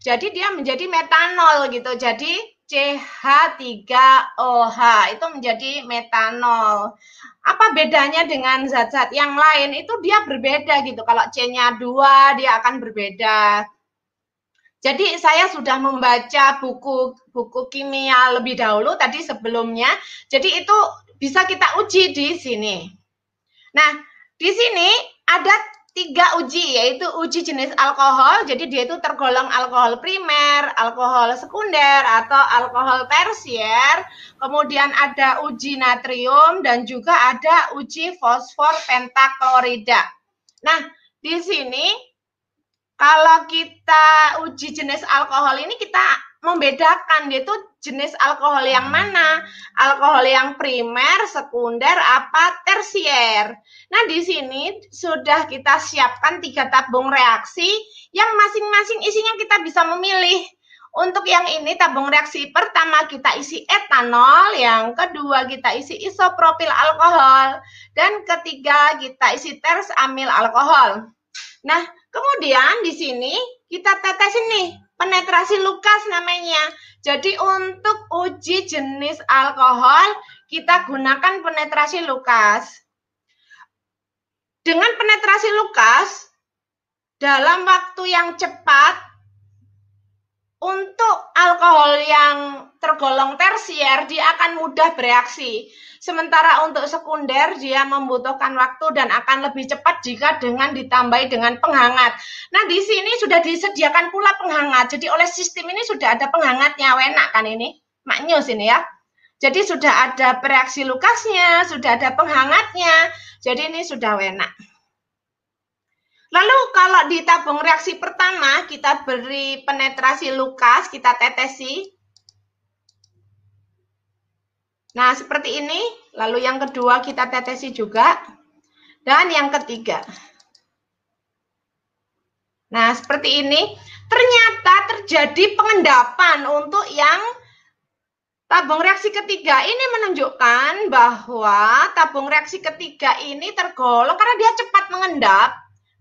jadi dia menjadi metanol gitu. Jadi CH3OH itu menjadi metanol. Apa bedanya dengan zat-zat yang lain? Itu dia berbeda gitu. Kalau C-nya 2, dia akan berbeda. Jadi saya sudah membaca buku kimia lebih dahulu tadi sebelumnya. Jadi itu bisa kita uji di sini. Nah, di sini ada 3 uji, yaitu uji jenis alkohol. Jadi dia itu tergolong alkohol primer, alkohol sekunder, atau alkohol tersier. Kemudian ada uji natrium dan juga ada uji fosfor pentaklorida. Nah, di sini kalau kita uji jenis alkohol ini kita membedakan yaitu jenis alkohol yang mana, alkohol yang primer, sekunder, apa tersier. Nah, di sini sudah kita siapkan 3 tabung reaksi yang masing-masing isinya kita bisa memilih. Untuk yang ini tabung reaksi pertama kita isi etanol, yang kedua kita isi isopropil alkohol, dan ketiga kita isi ters amil alkohol. Nah, kemudian di sini kita tetesin nih, penetrasi Lucas namanya. Jadi untuk uji jenis alkohol, kita gunakan penetrasi Lucas. Dengan penetrasi Lucas, dalam waktu yang cepat, untuk alkohol yang tergolong tersier, dia akan mudah bereaksi. Sementara untuk sekunder, dia membutuhkan waktu dan akan lebih cepat jika dengan ditambahi dengan penghangat. Nah, di sini sudah disediakan pula penghangat. Jadi oleh sistem ini sudah ada penghangatnya, enak kan ini? Maknyus ini ya. Jadi sudah ada bereaksi Lucasnya, sudah ada penghangatnya. Jadi ini sudah enak. Lalu kalau di tabung reaksi pertama, kita beri penetrasi Lucas, kita tetesi. Nah, seperti ini. Lalu yang kedua kita tetesi juga. Dan yang ketiga. Nah, seperti ini. ternyata terjadi pengendapan untuk yang tabung reaksi ketiga. Ini menunjukkan bahwa tabung reaksi ketiga ini tergolong, karena dia cepat mengendap,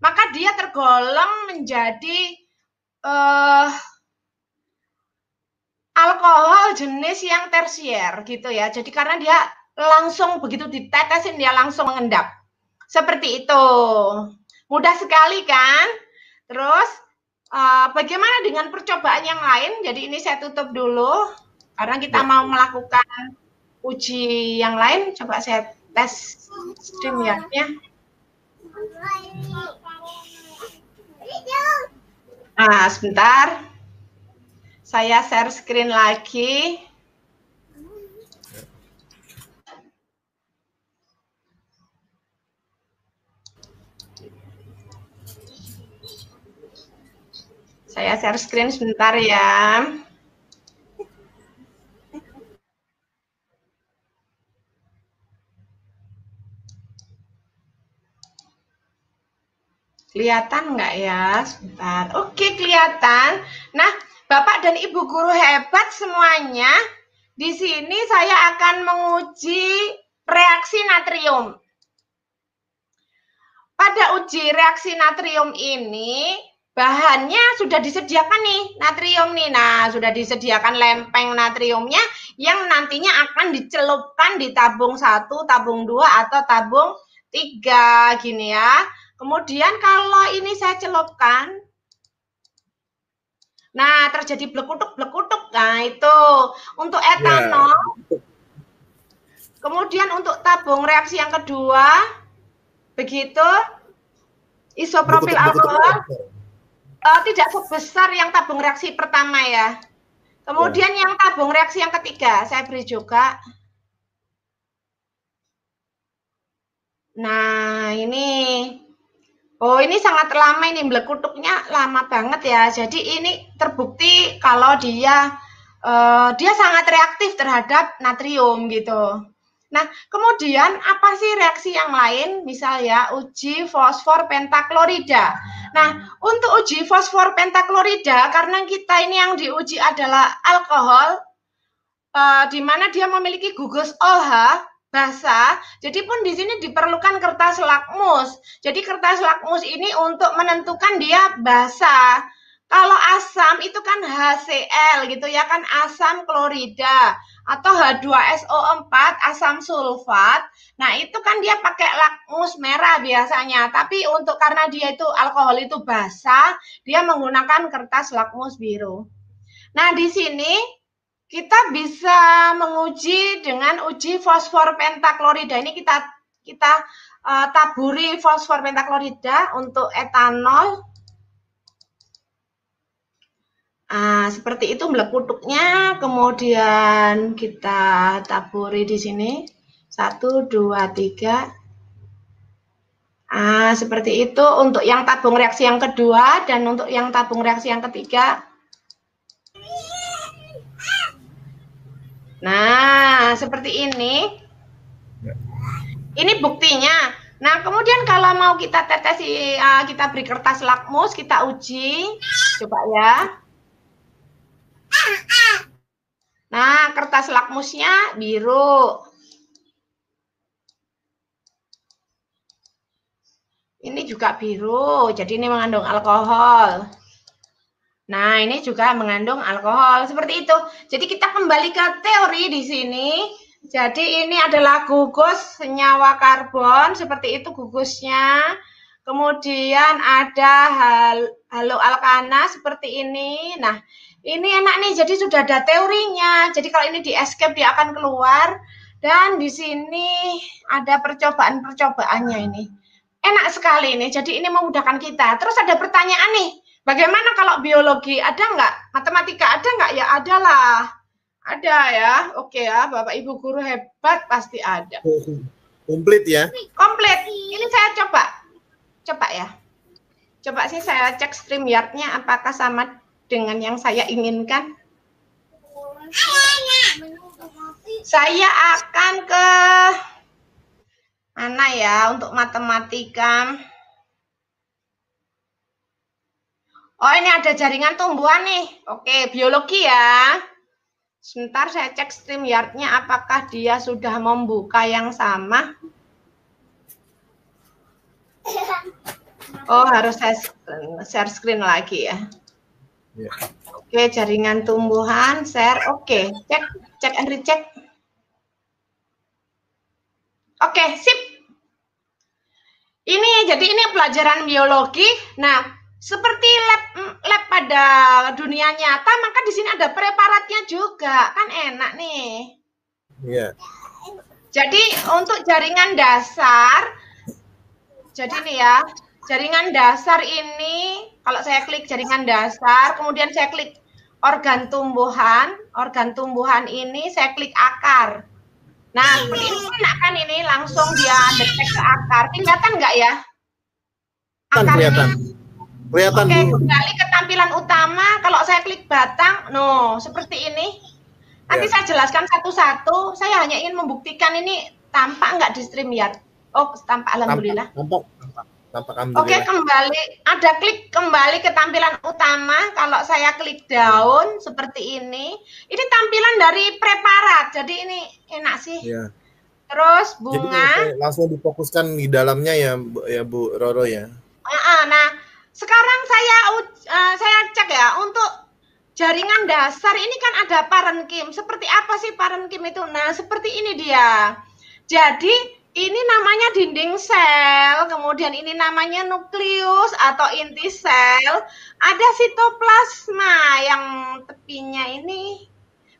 maka dia tergolong menjadi alkohol jenis yang tersier gitu ya. Jadi karena dia langsung begitu ditetesin dia langsung mengendap. Seperti itu. Mudah sekali kan? Terus bagaimana dengan percobaan yang lain? Jadi ini saya tutup dulu karena kita mau melakukan uji yang lain. Coba saya tes StreamYard-nya. Nah, sebentar. Saya share screen lagi. Saya share screen sebentar ya. Kelihatan nggak ya? Sebentar. Oke, kelihatan. Nah, Bapak dan Ibu guru hebat semuanya. Di sini saya akan menguji reaksi natrium. Pada uji reaksi natrium ini, bahannya sudah disediakan nih, natrium nih. Nah, sudah disediakan lempeng natriumnya yang nantinya akan dicelupkan di tabung 1, tabung 2, atau tabung 3, gini ya. Kemudian kalau ini saya celupkan, nah terjadi blekutuk-blekutuk. Nah itu untuk etanol. Kemudian untuk tabung reaksi yang kedua, begitu, isopropil alkohol tidak sebesar yang tabung reaksi pertama ya. Kemudian yang tabung reaksi yang ketiga, saya beri juga. Nah ini, oh ini sangat lama ini, blekutuknya lama banget ya. Jadi ini terbukti kalau dia sangat reaktif terhadap natrium gitu. Nah, kemudian apa sih reaksi yang lain? Misal ya, uji fosfor pentaklorida. Nah, untuk uji fosfor pentaklorida, karena kita ini yang diuji adalah alkohol, di mana dia memiliki gugus OH, basah, jadi pun di sini diperlukan kertas lakmus. Jadi kertas lakmus ini untuk menentukan dia basah. Kalau asam itu kan HCl gitu ya kan, asam klorida atau H2SO4 asam sulfat. Nah, itu kan dia pakai lakmus merah biasanya. Tapi untuk karena dia itu alkohol itu basah, dia menggunakan kertas lakmus biru. Nah, di sini kita bisa menguji dengan uji fosfor pentaklorida. Ini kita taburi fosfor pentaklorida untuk etanol. Seperti itu blekutuknya, kemudian kita taburi di sini 1, 2, 3. Seperti itu untuk yang tabung reaksi yang kedua, dan untuk yang tabung reaksi yang ketiga. Nah, seperti ini. Ini buktinya. Nah, kemudian kalau mau kita tetesi, kita beri kertas lakmus, kita uji. Coba ya. Nah, kertas lakmusnya biru. Ini juga biru, jadi ini mengandung alkohol. Nah, ini juga mengandung alkohol, seperti itu. Jadi kita kembali ke teori di sini. Jadi ini adalah gugus senyawa karbon, seperti itu gugusnya. Kemudian ada haloalkana seperti ini. Nah, ini enak nih, jadi sudah ada teorinya. Jadi kalau ini di escape dia akan keluar. Dan di sini ada percobaan-percobaannya ini. Enak sekali ini, jadi ini memudahkan kita. Terus ada pertanyaan nih, bagaimana kalau biologi? Ada nggak? Matematika ada nggak? Ya ada lah. Ada ya, oke ya, Bapak Ibu guru hebat pasti ada. Komplit ya? Komplit. Ini saya coba ya. Coba sih saya cek StreamYard-nya apakah sama dengan yang saya inginkan. Saya akan ke mana ya untuk matematika. Oh, ini ada jaringan tumbuhan nih. Oke, biologi ya. Sebentar saya cek StreamYard-nya apakah dia sudah membuka yang sama. Oh, harus saya share screen lagi ya. Oke, jaringan tumbuhan, share. Oke, cek and recheck. Oke, sip. Jadi ini pelajaran biologi. Nah, seperti lab pada dunia nyata, maka di sini ada preparatnya juga. Kan enak nih. Iya. Jadi untuk jaringan dasar, jadi nih ya, jaringan dasar ini, kalau saya klik jaringan dasar, kemudian saya klik organ tumbuhan ini saya klik akar. Nah, seperti ini enak kan ini, langsung dia detek ke akar. Kelihatan nggak ya? Akar kelihatan. ini. Kelihatan. Oke, kembali ke tampilan utama. Kalau saya klik batang, seperti ini. Nanti saya jelaskan satu-satu. Saya hanya ingin membuktikan ini tampak nggak di StreamYard. Oh, tampak, alhamdulillah. Tampak alhamdulillah. Oke, klik kembali ke tampilan utama. Kalau saya klik daun seperti ini tampilan dari preparat. Jadi ini enak sih. Ya. Terus bunga. Jadi langsung difokuskan di dalamnya ya Bu Roro ya. Nah, sekarang saya cek ya untuk jaringan dasar ini kan ada parenkim. Seperti apa sih parenkim itu? Nah, seperti ini dia. Jadi ini namanya dinding sel, kemudian ini namanya nukleus atau inti sel. Ada sitoplasma yang tepinya ini.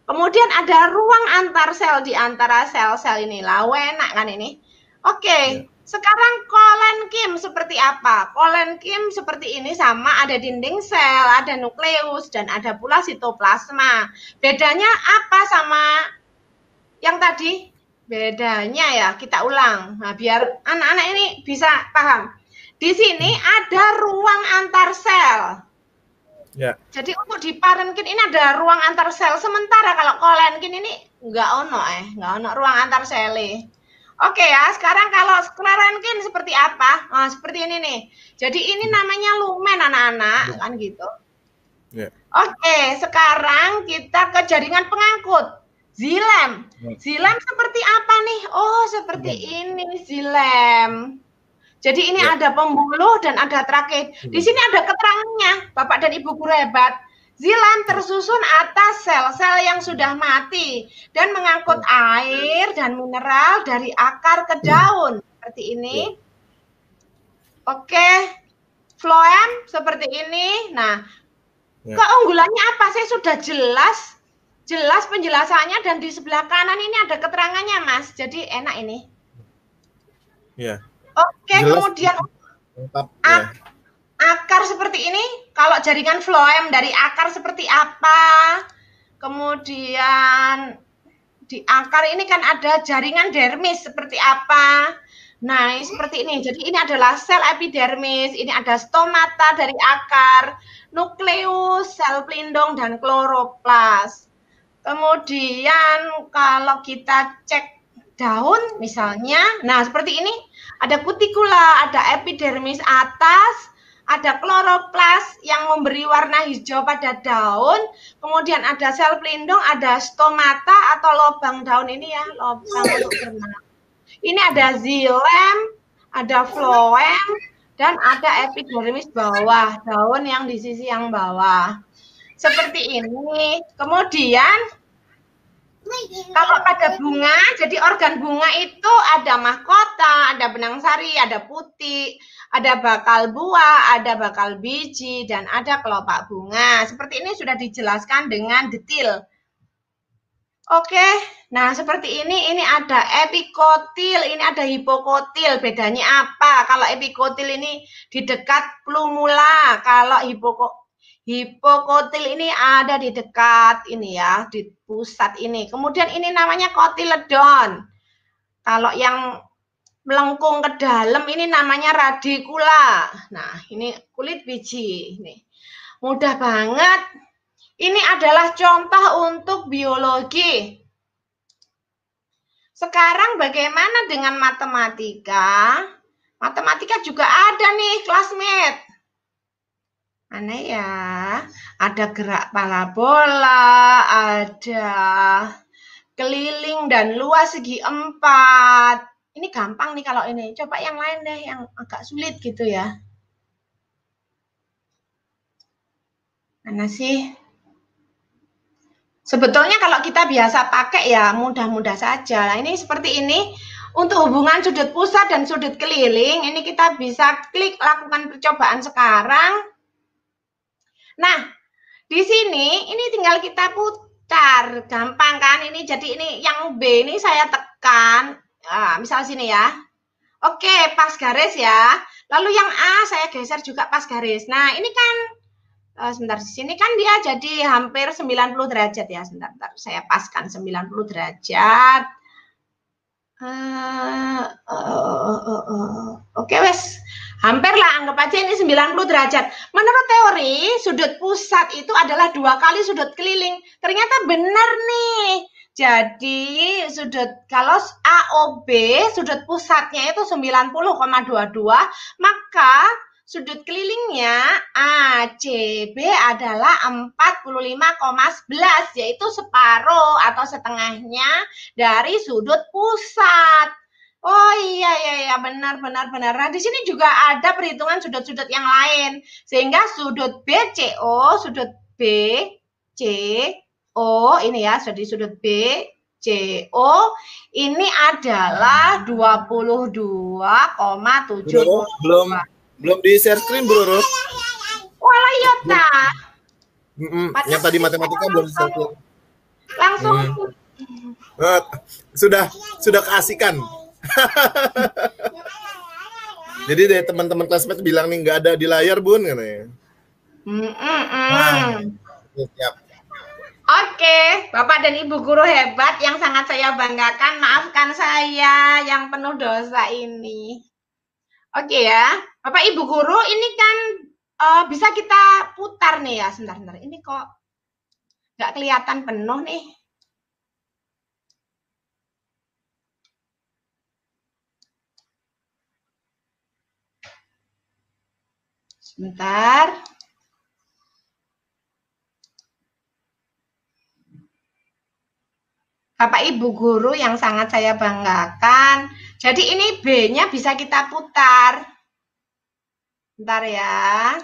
Kemudian ada ruang antar sel di antara sel-sel ini. Enak kan ini? Oke. Sekarang kolenkim seperti apa? Kolenkim seperti ini sama, ada dinding sel, ada nukleus, dan ada pula sitoplasma. Bedanya apa sama yang tadi? Bedanya ya, kita ulang. Nah, biar anak-anak ini bisa paham. Di sini ada ruang antar sel. Ya. Jadi untuk di parenkin ini ada ruang antar sel. Sementara kalau kolenkin ini nggak ono ruang antar sel. Oke ya, sekarang kalau kolenkin seperti apa? Nah, seperti ini nih. Jadi ini namanya lumen anak-anak, kan gitu. Ya. Oke, sekarang kita ke jaringan pengangkut. Xilem. Xilem seperti apa nih? Oh, seperti ini xilem. Jadi ini ada pembuluh dan ada trake. Di sini ada keterangannya, Bapak dan Ibu guru hebat. Xilem tersusun atas sel-sel yang sudah mati dan mengangkut air dan mineral dari akar ke daun. Seperti ini. Oke. Phloem seperti ini. Nah, keunggulannya apa? Saya sudah jelas penjelasannya, dan di sebelah kanan ini ada keterangannya, Mas. Jadi enak ini. Ya. Oke, kemudian akar seperti ini. Kalau jaringan phloem dari akar seperti apa? Kemudian di akar ini kan ada jaringan dermis seperti apa? Nah, seperti ini. Jadi ini adalah sel epidermis, ini ada stomata dari akar, nukleus, sel pelindung, dan kloroplas. Kemudian kalau kita cek daun misalnya, nah seperti ini, ada kutikula, ada epidermis atas, ada kloroplas yang memberi warna hijau pada daun, kemudian ada sel pelindung, ada stomata atau lubang daun ini ya, lubang untuk bernafas. Ini ada xilem, ada phloem, dan ada epidermis bawah, daun yang di sisi yang bawah. Seperti ini. Kemudian kalau pada bunga, jadi organ bunga itu ada mahkota, ada benang sari, ada putih, ada bakal buah, ada bakal biji, dan ada kelopak bunga. Seperti ini sudah dijelaskan dengan detail. Oke, nah seperti ini ada epikotil, ini ada hipokotil. Bedanya apa? Kalau epikotil ini di dekat plumula, kalau hipokotil ini ada di dekat ini ya, di pusat ini. Kemudian ini namanya kotiledon. Kalau yang melengkung ke dalam ini namanya radikula. Nah, ini kulit biji. Ini mudah banget. Ini adalah contoh untuk biologi. Sekarang bagaimana dengan matematika? Matematika juga ada nih, classmate. Mana ya? Ada gerak parabola, ada keliling dan luas segi 4. Ini gampang nih kalau ini. Coba yang lain deh, yang agak sulit gitu ya. Mana sih? Sebetulnya kalau kita biasa pakai ya mudah-mudah saja. Nah, ini seperti ini. Untuk hubungan sudut pusat dan sudut keliling, ini kita bisa klik lakukan percobaan sekarang. Nah, di sini ini tinggal kita putar. Gampang kan? Ini jadi ini yang B ini saya tekan. Nah, misal sini ya. Oke, pas garis ya. Lalu yang A saya geser juga pas garis. Nah, ini kan sebentar, di sini kan dia jadi hampir 90 derajat ya. Sebentar, saya paskan 90 derajat. Oke, wes. Hampir lah, anggap aja ini 90 derajat. Menurut teori, sudut pusat itu adalah 2 kali sudut keliling. Ternyata benar nih. Jadi, kalau AOB, sudut pusatnya itu 90,22, maka sudut kelilingnya ACB adalah 45,11, yaitu separuh atau setengahnya dari sudut pusat. Oh iya benar. Nah, di sini juga ada perhitungan sudut-sudut yang lain. Sehingga sudut BCO, sudut BCO ini ya, jadi sudut BCO ini adalah 22,7. Belum di share screen, Bro. Walah iya ta. Yang tadi matematika belum di share screen. Langsung sudah keasikan. Jadi deh teman-teman classmate bilang nih nggak ada di layar, Bun, katanya. Siap. Oke, Bapak dan Ibu guru hebat yang sangat saya banggakan. Maafkan saya yang penuh dosa ini. Oke ya, Bapak Ibu guru, ini kan bisa kita putar nih ya. Sebentar. Ini kok nggak kelihatan penuh nih. Sebentar. Bapak Ibu guru yang sangat saya banggakan. Jadi ini B-nya bisa kita putar. Bentar ya.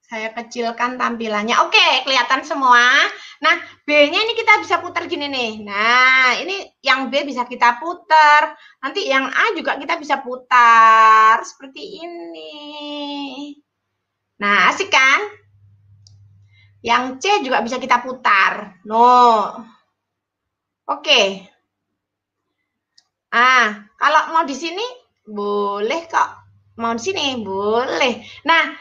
Saya kecilkan tampilannya. Oke, kelihatan semua. Nah, B-nya ini kita bisa putar gini nih. Nah, ini yang B bisa kita putar. Nanti yang A juga kita bisa putar. Seperti ini. Nah, asik kan? Yang C juga bisa kita putar. No. Oke. Kalau mau di sini boleh kok. Mau di sini boleh. Nah,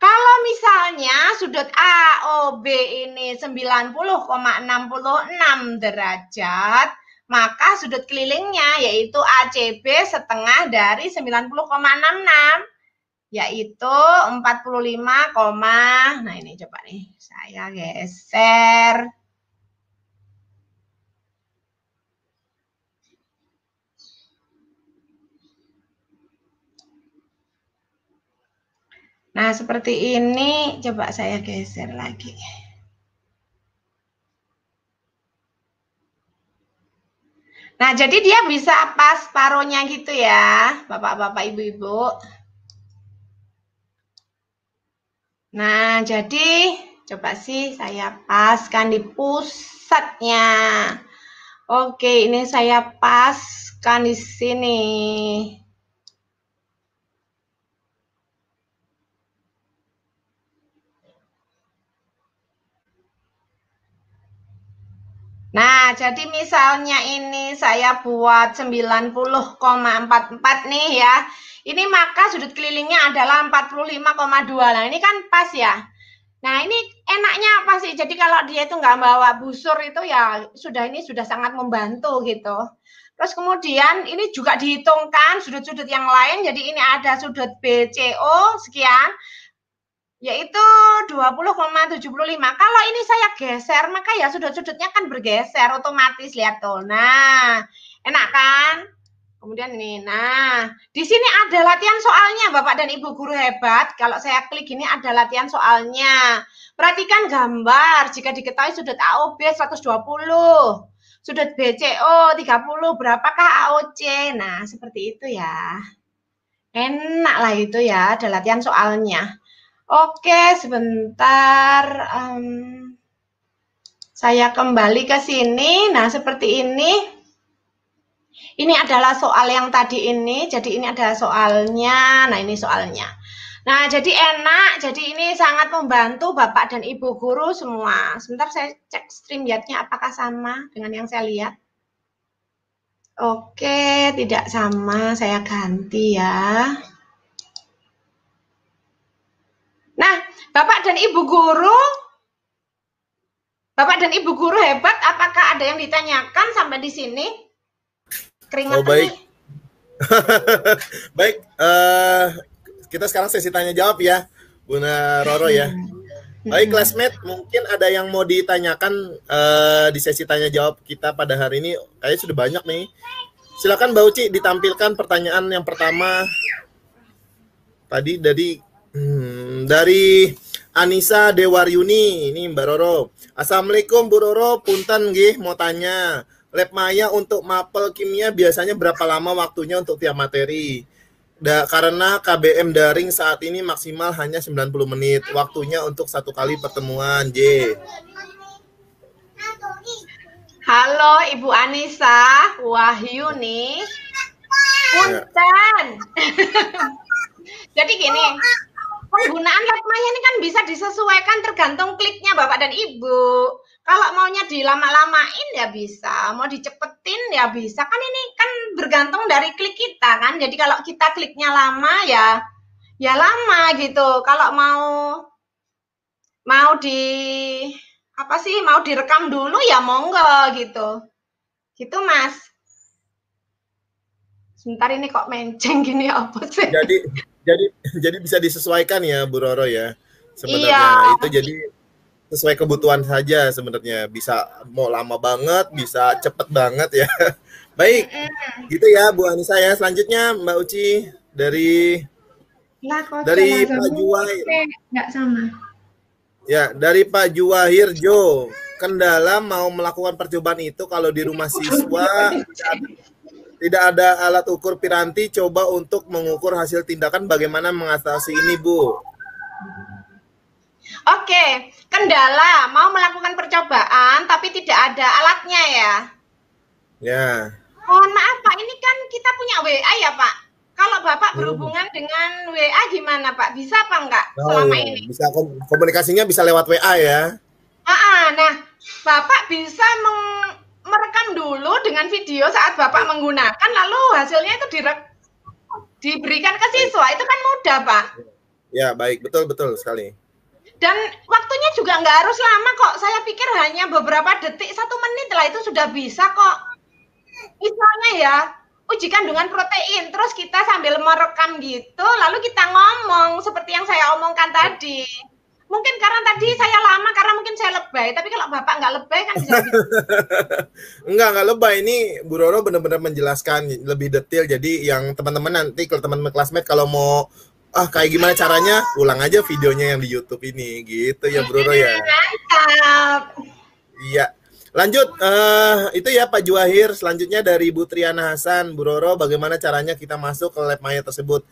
kalau misalnya sudut AOB ini 90,66 derajat, maka sudut kelilingnya yaitu ACB setengah dari 90,66, yaitu 45, nah ini coba nih, saya geser. Nah, seperti ini, coba saya geser lagi. Nah, jadi dia bisa pas paruhnya gitu ya, Bapak-bapak, Ibu-ibu. Nah, jadi coba sih saya paskan di pusatnya. Oke, ini saya paskan di sini. Nah, jadi misalnya ini saya buat 90,44 nih ya. Ini maka sudut kelilingnya adalah 45,2. Nah, ini kan pas ya. Nah, ini enaknya apa sih? Jadi kalau dia itu nggak bawa busur itu ya ini sudah sangat membantu gitu. Terus kemudian ini juga dihitungkan sudut-sudut yang lain. Jadi ini ada sudut BCO sekian, yaitu 20,75. Kalau ini saya geser, maka ya sudut-sudutnya kan bergeser otomatis, lihat tuh. Nah, enak kan? Kemudian ini, nah di sini ada latihan soalnya Bapak dan Ibu guru hebat. Kalau saya klik ini ada latihan soalnya. Perhatikan gambar, jika diketahui sudut AOB 120, sudut BCO 30, berapakah AOC? Nah seperti itu ya. Enak lah itu ya, ada latihan soalnya. Oke, sebentar. Saya kembali ke sini. Nah seperti ini. Ini adalah soal yang tadi ini, jadi ini adalah soalnya. Nah, ini soalnya. Nah, jadi enak, jadi ini sangat membantu Bapak dan Ibu guru semua. Sebentar saya cek StreamYard-nya apakah sama dengan yang saya lihat. Oke, tidak sama, saya ganti ya. Nah, Bapak dan Ibu guru hebat, apakah ada yang ditanyakan sampai di sini? Oh, baik. Baik, kita sekarang sesi tanya jawab ya, Bunda Roro ya. Baik, classmate, mungkin ada yang mau ditanyakan di sesi tanya jawab kita pada hari ini. Kayaknya sudah banyak nih. Silakan Mbak Uci ditampilkan pertanyaan yang pertama. Tadi dari Anissa Dewaryuni, ini Mbak Roro. Assalamualaikum Bu Roro, punten nggih mau tanya. Lab Maya untuk mapel kimia biasanya berapa lama waktunya untuk tiap materi? Karena KBM daring saat ini maksimal hanya 90 menit. Waktunya untuk 1 kali pertemuan, J. Halo Ibu Anissa, Wahyu nih. Punten. Jadi gini, penggunaan Lab Maya ini kan bisa disesuaikan tergantung kliknya Bapak dan Ibu. Kalau maunya dilama-lamain ya bisa, mau dicepetin ya bisa. Kan ini kan bergantung dari klik kita kan. Jadi kalau kita kliknya lama ya lama gitu. Kalau mau direkam dulu ya monggo gitu. Gitu Mas. Sebentar ini kok menceng gini apa sih? Jadi bisa disesuaikan ya Bu Roro ya. Sebenarnya iya. Itu jadi sesuai kebutuhan saja sebenarnya, bisa mau lama banget, bisa cepet banget ya. Baik, gitu ya Bu Anissa ya. Selanjutnya Mbak Uci dari Pak Juwahir. Nggak sama. Ya, dari Pak Juwahir Jo. Kendala mau melakukan percobaan itu kalau di rumah siswa tidak ada alat ukur piranti, coba untuk mengukur hasil tindakan bagaimana mengatasi ini Bu. Oke, kendala mau melakukan percobaan tapi tidak ada alatnya ya. Ya. Mohon maaf Pak, ini kan kita punya WA ya Pak. Kalau Bapak berhubungan dengan WA gimana Pak? Bisa apa enggak selama ini? Bisa, komunikasinya bisa lewat WA ya. Nah, Bapak bisa merekam dulu dengan video saat Bapak menggunakan, lalu hasilnya itu diberikan ke siswa. Itu kan mudah Pak. Ya, baik, betul sekali. Dan waktunya juga nggak harus lama kok. Saya pikir hanya beberapa detik, 1 menit lah itu sudah bisa kok. Misalnya ya, uji kandungan protein, terus kita sambil merekam gitu, lalu kita ngomong seperti yang saya omongkan tadi. Mungkin karena tadi saya lama, karena mungkin saya lebay. Tapi kalau Bapak nggak lebay kan bisa. Enggak lebay. Ini Bu Roro benar-benar menjelaskan lebih detail. Jadi yang teman-teman nanti, kalau teman-teman classmate kalau mau kayak gimana caranya, ulang aja videonya yang di YouTube ini, gitu ya Bu Roro ya. Mantap. Iya. Lanjut, itu ya Pak Juwahir. Selanjutnya dari Bu Triana Hasan, Bu Roro, bagaimana caranya kita masuk ke Lab Maya tersebut?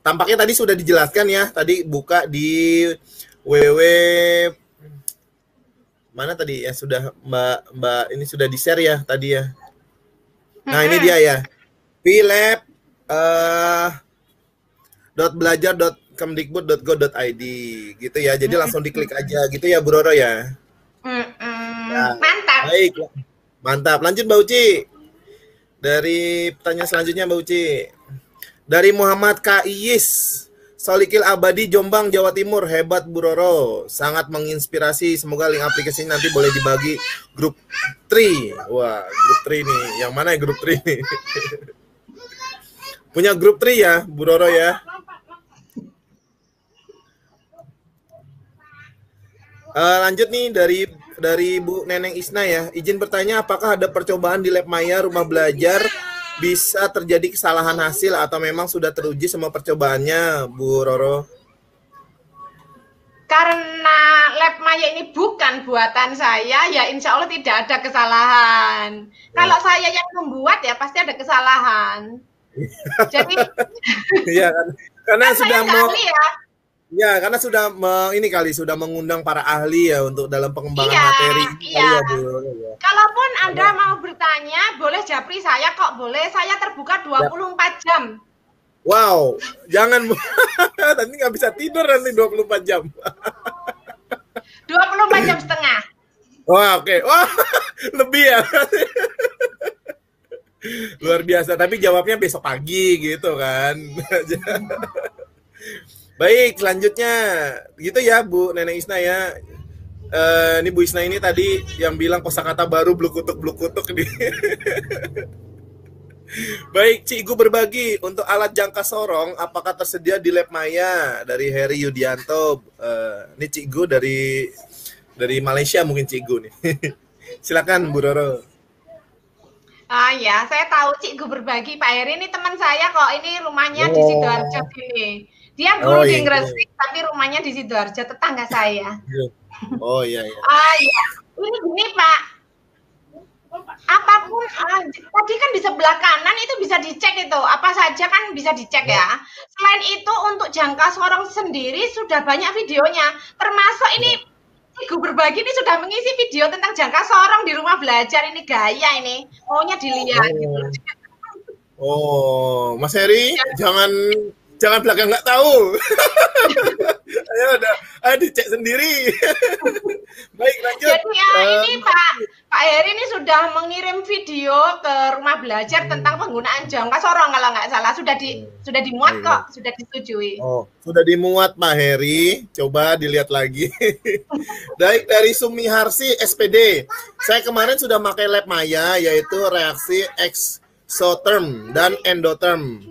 Tampaknya tadi sudah dijelaskan ya. Tadi buka di www mana tadi ya, sudah Mbak ini sudah di-share ya tadi ya. Nah, ini dia ya. Plab .belajar.kemdikbud.go.id gitu ya. Jadi langsung diklik aja gitu ya Bu Roro ya. Nah, mantap. Baik. Mantap. Lanjut Mbak Uci. Dari pertanyaan selanjutnya Mbak Uci. Dari Muhammad K. Iyis. Solikil Abadi, Jombang, Jawa Timur. Hebat Bu Roro. Sangat menginspirasi. Semoga link aplikasinya nanti boleh dibagi grup 3. Wah, grup 3 nih. Yang mana ya grup 3 nih? Punya grup 3 ya Bu Roro ya. Lanjut nih dari Bu Neneng Isna ya. Izin bertanya, apakah ada percobaan di Lab Maya rumah belajar bisa terjadi kesalahan hasil atau memang sudah teruji semua percobaannya, Bu Roro? Karena lab Maya ini bukan buatan saya, ya insya Allah tidak ada kesalahan. Kalau saya yang membuat ya pasti ada kesalahan. Jadi Iya kan, karena kan sudah saya nggak ahli ya. ya karena sudah ini kali sudah mengundang para ahli ya untuk dalam pengembangan Iya, materi iya. kali ya, Bu Roro ya. Kalaupun Anda mau bertanya, boleh japri saya kok, boleh. Saya terbuka 24 jam. Wow, jangan Bu. Nanti nggak bisa tidur nanti 24 jam. 24 jam setengah. Wah, oke. Wah, lebih ya. Luar biasa, tapi jawabnya besok pagi gitu kan. Baik, selanjutnya gitu ya Bu Nenek Isna ya. Ini Bu Isna ini tadi yang bilang kosakata baru bluk-kutuk nih. Baik, Cikgu berbagi untuk alat jangka sorong apakah tersedia di Lab Maya dari Heri Yudianto. Ini Cikgu dari Malaysia mungkin Cikgu nih. Silakan Bu Roro. Ah ya, saya tahu Cikgu berbagi. Pak Heri ini teman saya kok. Ini rumahnya di Sidoarjo sini. Dia guru di Gresik, tapi rumahnya di Sidoarjo, tetangga saya. Oh iya iya. Ah ya, ini gini Pak. Apapun tadi kan di sebelah kanan itu bisa dicek itu apa saja kan bisa dicek ya. Selain itu untuk jangka sorong sendiri sudah banyak videonya, termasuk ini Cikgu berbagi ini sudah mengisi video tentang jangka sorong di rumah belajar. Ini gaya ini maunya dilihat gitu. Oh Mas Heri jangan belakang nggak tahu. Ayo dicek sendiri. Baik lanjut. Jadi ya ini Pak Heri ini sudah mengirim video ke rumah belajar tentang penggunaan jangka sorong kalau nggak salah sudah dimuat kok, sudah disetujui. Oh, sudah dimuat Pak Heri. Coba dilihat lagi. Baik dari Sumi Harsi SPD. Saya kemarin sudah pakai lab Maya yaitu reaksi exotherm dan endotherm.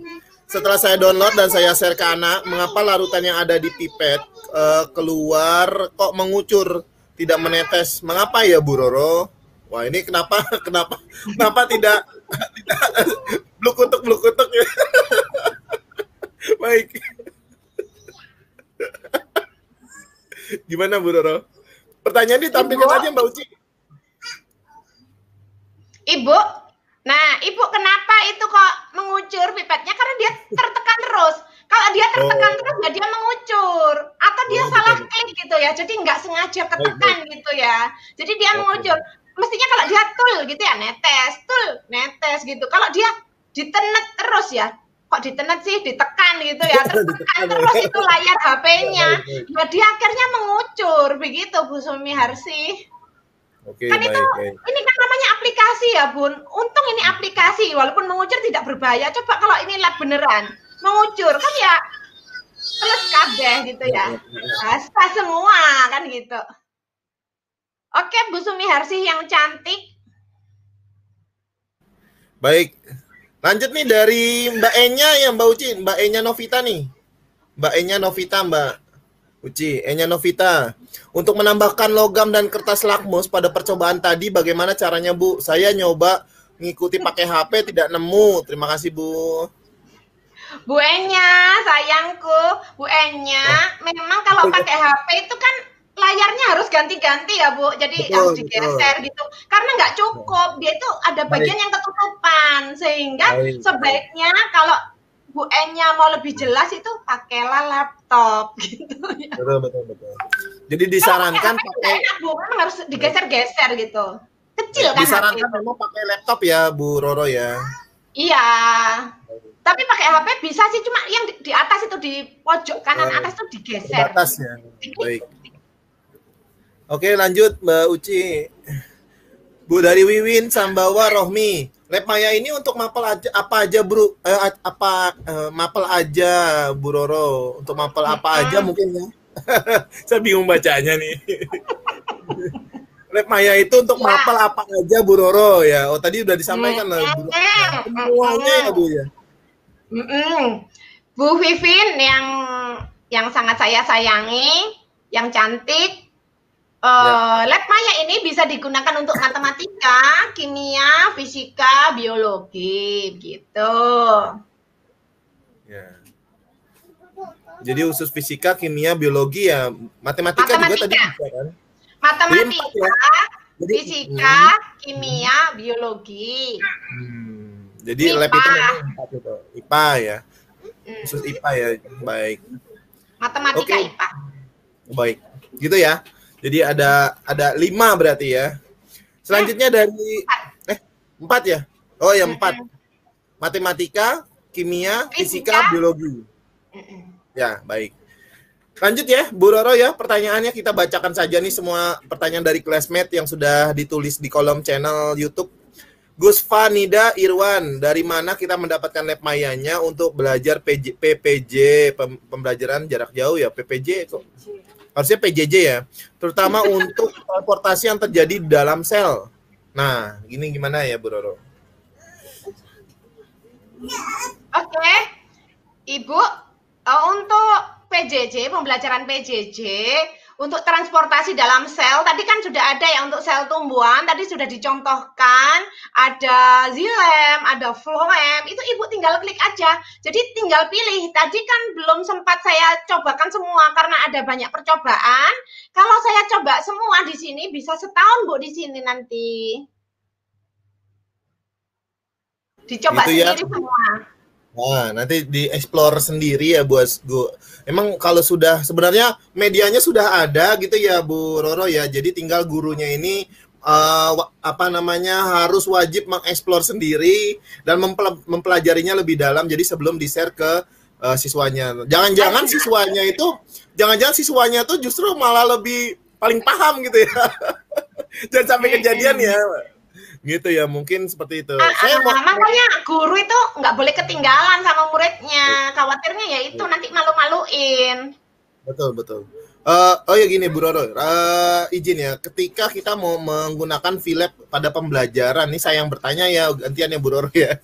Setelah saya download dan saya share ke anak, mengapa larutan yang ada di pipet keluar kok mengucur, tidak menetes? Mengapa ya Bu Roro? Wah ini kenapa tidak bluk-kutuk ya? Baik. Gimana Bu Roro? Pertanyaan ditampilkan aja Mbak Uci. Ibu, nah Ibu kenapa itu kok mengucur pipetnya? Karena dia tertekan terus. Kalau dia tertekan terus ya dia mengucur. Atau dia salah klik gitu ya. Jadi nggak sengaja ketekan gitu ya. Jadi dia mengucur. Mestinya kalau dia tul gitu ya netes gitu. Kalau dia ditenet terus ya. Kok ditenet sih, ditekan gitu ya. Tertekan terus itu layar HP-nya. Ya dia akhirnya mengucur. Begitu Bu Sumi Harsi. Oke, kan itu ini kan namanya aplikasi ya Bun. Untung ini aplikasi walaupun mengucur tidak berbahaya. Coba kalau ini lab beneran mengucur kan ya plus kabeh gitu ya. Basta semua kan gitu. Oke Bu Sumi Harsi yang cantik. Baik. Lanjut nih dari Mbak Enya ya Mbak Uci, Mbak Enya Novita nih. Mbak Enya Novita Mbak Uci, Enya Novita. Untuk menambahkan logam dan kertas lakmus pada percobaan tadi bagaimana caranya Bu? Saya nyoba ngikuti pakai HP tidak nemu. Terima kasih Bu. Bu Enya, sayangku, Bu Enya, memang kalau pakai HP itu kan layarnya harus ganti-ganti ya Bu, jadi harus digeser gitu. Karena nggak cukup, dia itu ada bagian yang ketutupan, sehingga sebaiknya kalau Bu Enya mau lebih jelas itu pakailah laptop gitu ya. Betul. Jadi disarankan pakai enak Bu, memang harus digeser-geser gitu. Kecil kan. Disarankan memang pakai laptop ya Bu Roro ya. Iya. Tapi pakai HP bisa sih, cuma yang di atas itu di pojok kanan atas itu digeser. Atasnya. Baik. Oke, lanjut Mbak Uci. Bu dari Wiwin Sambawa Rohmi. Lab Maya ini untuk mapel aja apa aja Bro? Mapel aja Bu Roro. Untuk mapel apa aja mungkin ya. Saya bingung bacanya nih. Lab Maya itu untuk mapel apa aja Bu Roro ya. Oh tadi udah disampaikan lah Bu Roro. Semuanya ya Bu ya. Bu Vivin yang sangat saya sayangi, yang cantik. Ya. Lab Maya ini bisa digunakan untuk matematika, kimia, fisika, biologi, gitu. Ya. Jadi khusus fisika, kimia, biologi ya, matematika juga tadi Matematika, bisa kan? Jadi 4 ya. matematika, Jadi fisika, kimia, biologi, Jadi lab MIPA, itu memang 4 itu. IPA ya. Khusus mm, IPA ya. Baik. matematika, Oke, IPA. baik. Gitu ya. Jadi ada 5 berarti ya. Selanjutnya dari 4 ya. Oh ya 4. Mm-mm. Matematika, kimia, fisika, Fisika, biologi. mm-mm. Ya, baik. Lanjut ya, Bu Roro ya. Pertanyaannya kita bacakan saja nih semua pertanyaan dari classmate yang sudah ditulis di kolom channel YouTube. Gusfa Nida Irwan, dari mana kita mendapatkan lab mayanya untuk belajar PPJ, pembelajaran jarak jauh ya, PPJ kok. Harusnya PJJ ya. Terutama untuk transportasi yang terjadi di dalam sel. Nah, ini gimana ya, Bu Roro? Oke, Ibu, untuk PJJ, pembelajaran PJJ, untuk transportasi dalam sel, tadi kan sudah ada ya untuk sel tumbuhan, tadi sudah dicontohkan, ada xilem, ada phloem, itu Ibu tinggal klik aja. Jadi tinggal pilih, tadi kan belum sempat saya cobakan semua karena ada banyak percobaan. Kalau saya coba semua di sini, bisa setahun Bu di sini nanti. Dicoba Gitu ya. sendiri semua. Nah, nanti di-explore sendiri ya, Bu. Emang kalau sudah sebenarnya medianya sudah ada gitu ya, Bu Roro ya. Jadi tinggal gurunya ini harus wajib mengeksplor sendiri dan mempelajarinya lebih dalam. Jadi sebelum di-share ke siswanya. Jangan-jangan siswanya tuh justru malah lebih paling paham gitu ya. Jangan sampai kejadian ya. Gitu ya, mungkin seperti itu. Makanya guru itu nggak boleh ketinggalan sama muridnya. Khawatirnya ya itu nanti malu-maluin. Betul. Oh ya gini Bu Roro, izin ya, ketika kita mau menggunakan VLab pada pembelajaran, nih saya yang bertanya ya, gantian ya Bu Roro ya.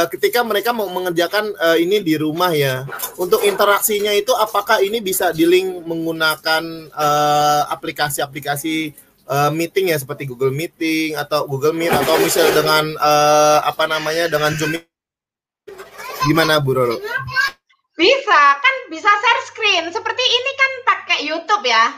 Ketika mereka mau mengerjakan ini di rumah ya, untuk interaksinya itu apakah ini bisa di-link menggunakan aplikasi-aplikasi meeting ya seperti Google Meeting atau Google Meet atau misalnya dengan dengan Zoom, gimana Bu Roro? Bisa share screen. Seperti ini kan pakai YouTube ya.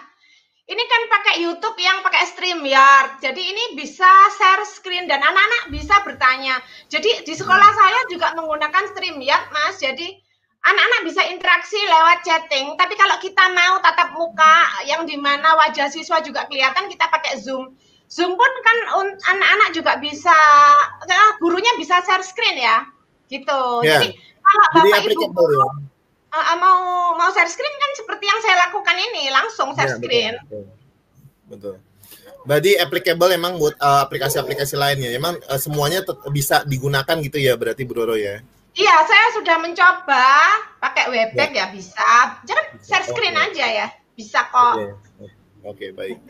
Ini kan pakai YouTube yang pakai StreamYard. Jadi ini bisa share screen dan anak-anak bisa bertanya. Jadi di sekolah saya juga menggunakan StreamYard, Mas. Jadi anak-anak bisa interaksi lewat chatting, tapi kalau kita mau tatap muka yang dimana wajah siswa juga kelihatan, kita pakai Zoom. Zoom pun kan anak-anak juga bisa, gurunya bisa share screen ya, gitu. Ya. Jadi kalau Bapak Ibu ya. mau share screen kan seperti yang saya lakukan ini, langsung share screen. Betul. Berarti applicable emang buat aplikasi-aplikasi lainnya. Emang semuanya bisa digunakan gitu ya, berarti Bu Roro ya? Iya, saya sudah mencoba pakai Webex ya bisa. Jangan share screen aja ya, bisa kok. Oke, baik.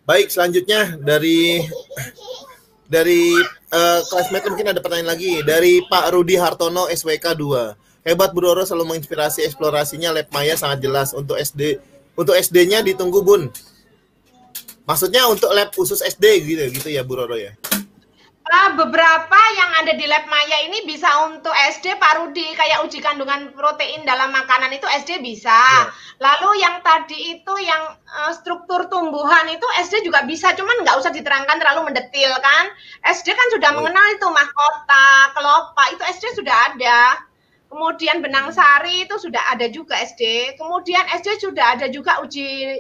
Baik, selanjutnya dari classmate mungkin ada pertanyaan lagi dari Pak Rudi Hartono SWK 2. Hebat Bu Roro, selalu menginspirasi eksplorasinya lab Maya sangat jelas untuk SD. Untuk SD-nya ditunggu Bun. Maksudnya untuk lab khusus SD gitu ya Bu Roro ya? Beberapa yang ada di lab Maya ini bisa untuk SD Pak Rudi, kayak uji kandungan protein dalam makanan itu SD bisa. Ya. Lalu yang tadi itu yang struktur tumbuhan itu SD juga bisa, cuman nggak usah diterangkan terlalu mendetil kan. SD kan sudah mengenal itu mahkota, kelopa, itu SD sudah ada. Kemudian benang sari itu sudah ada juga SD. Kemudian SD sudah ada juga uji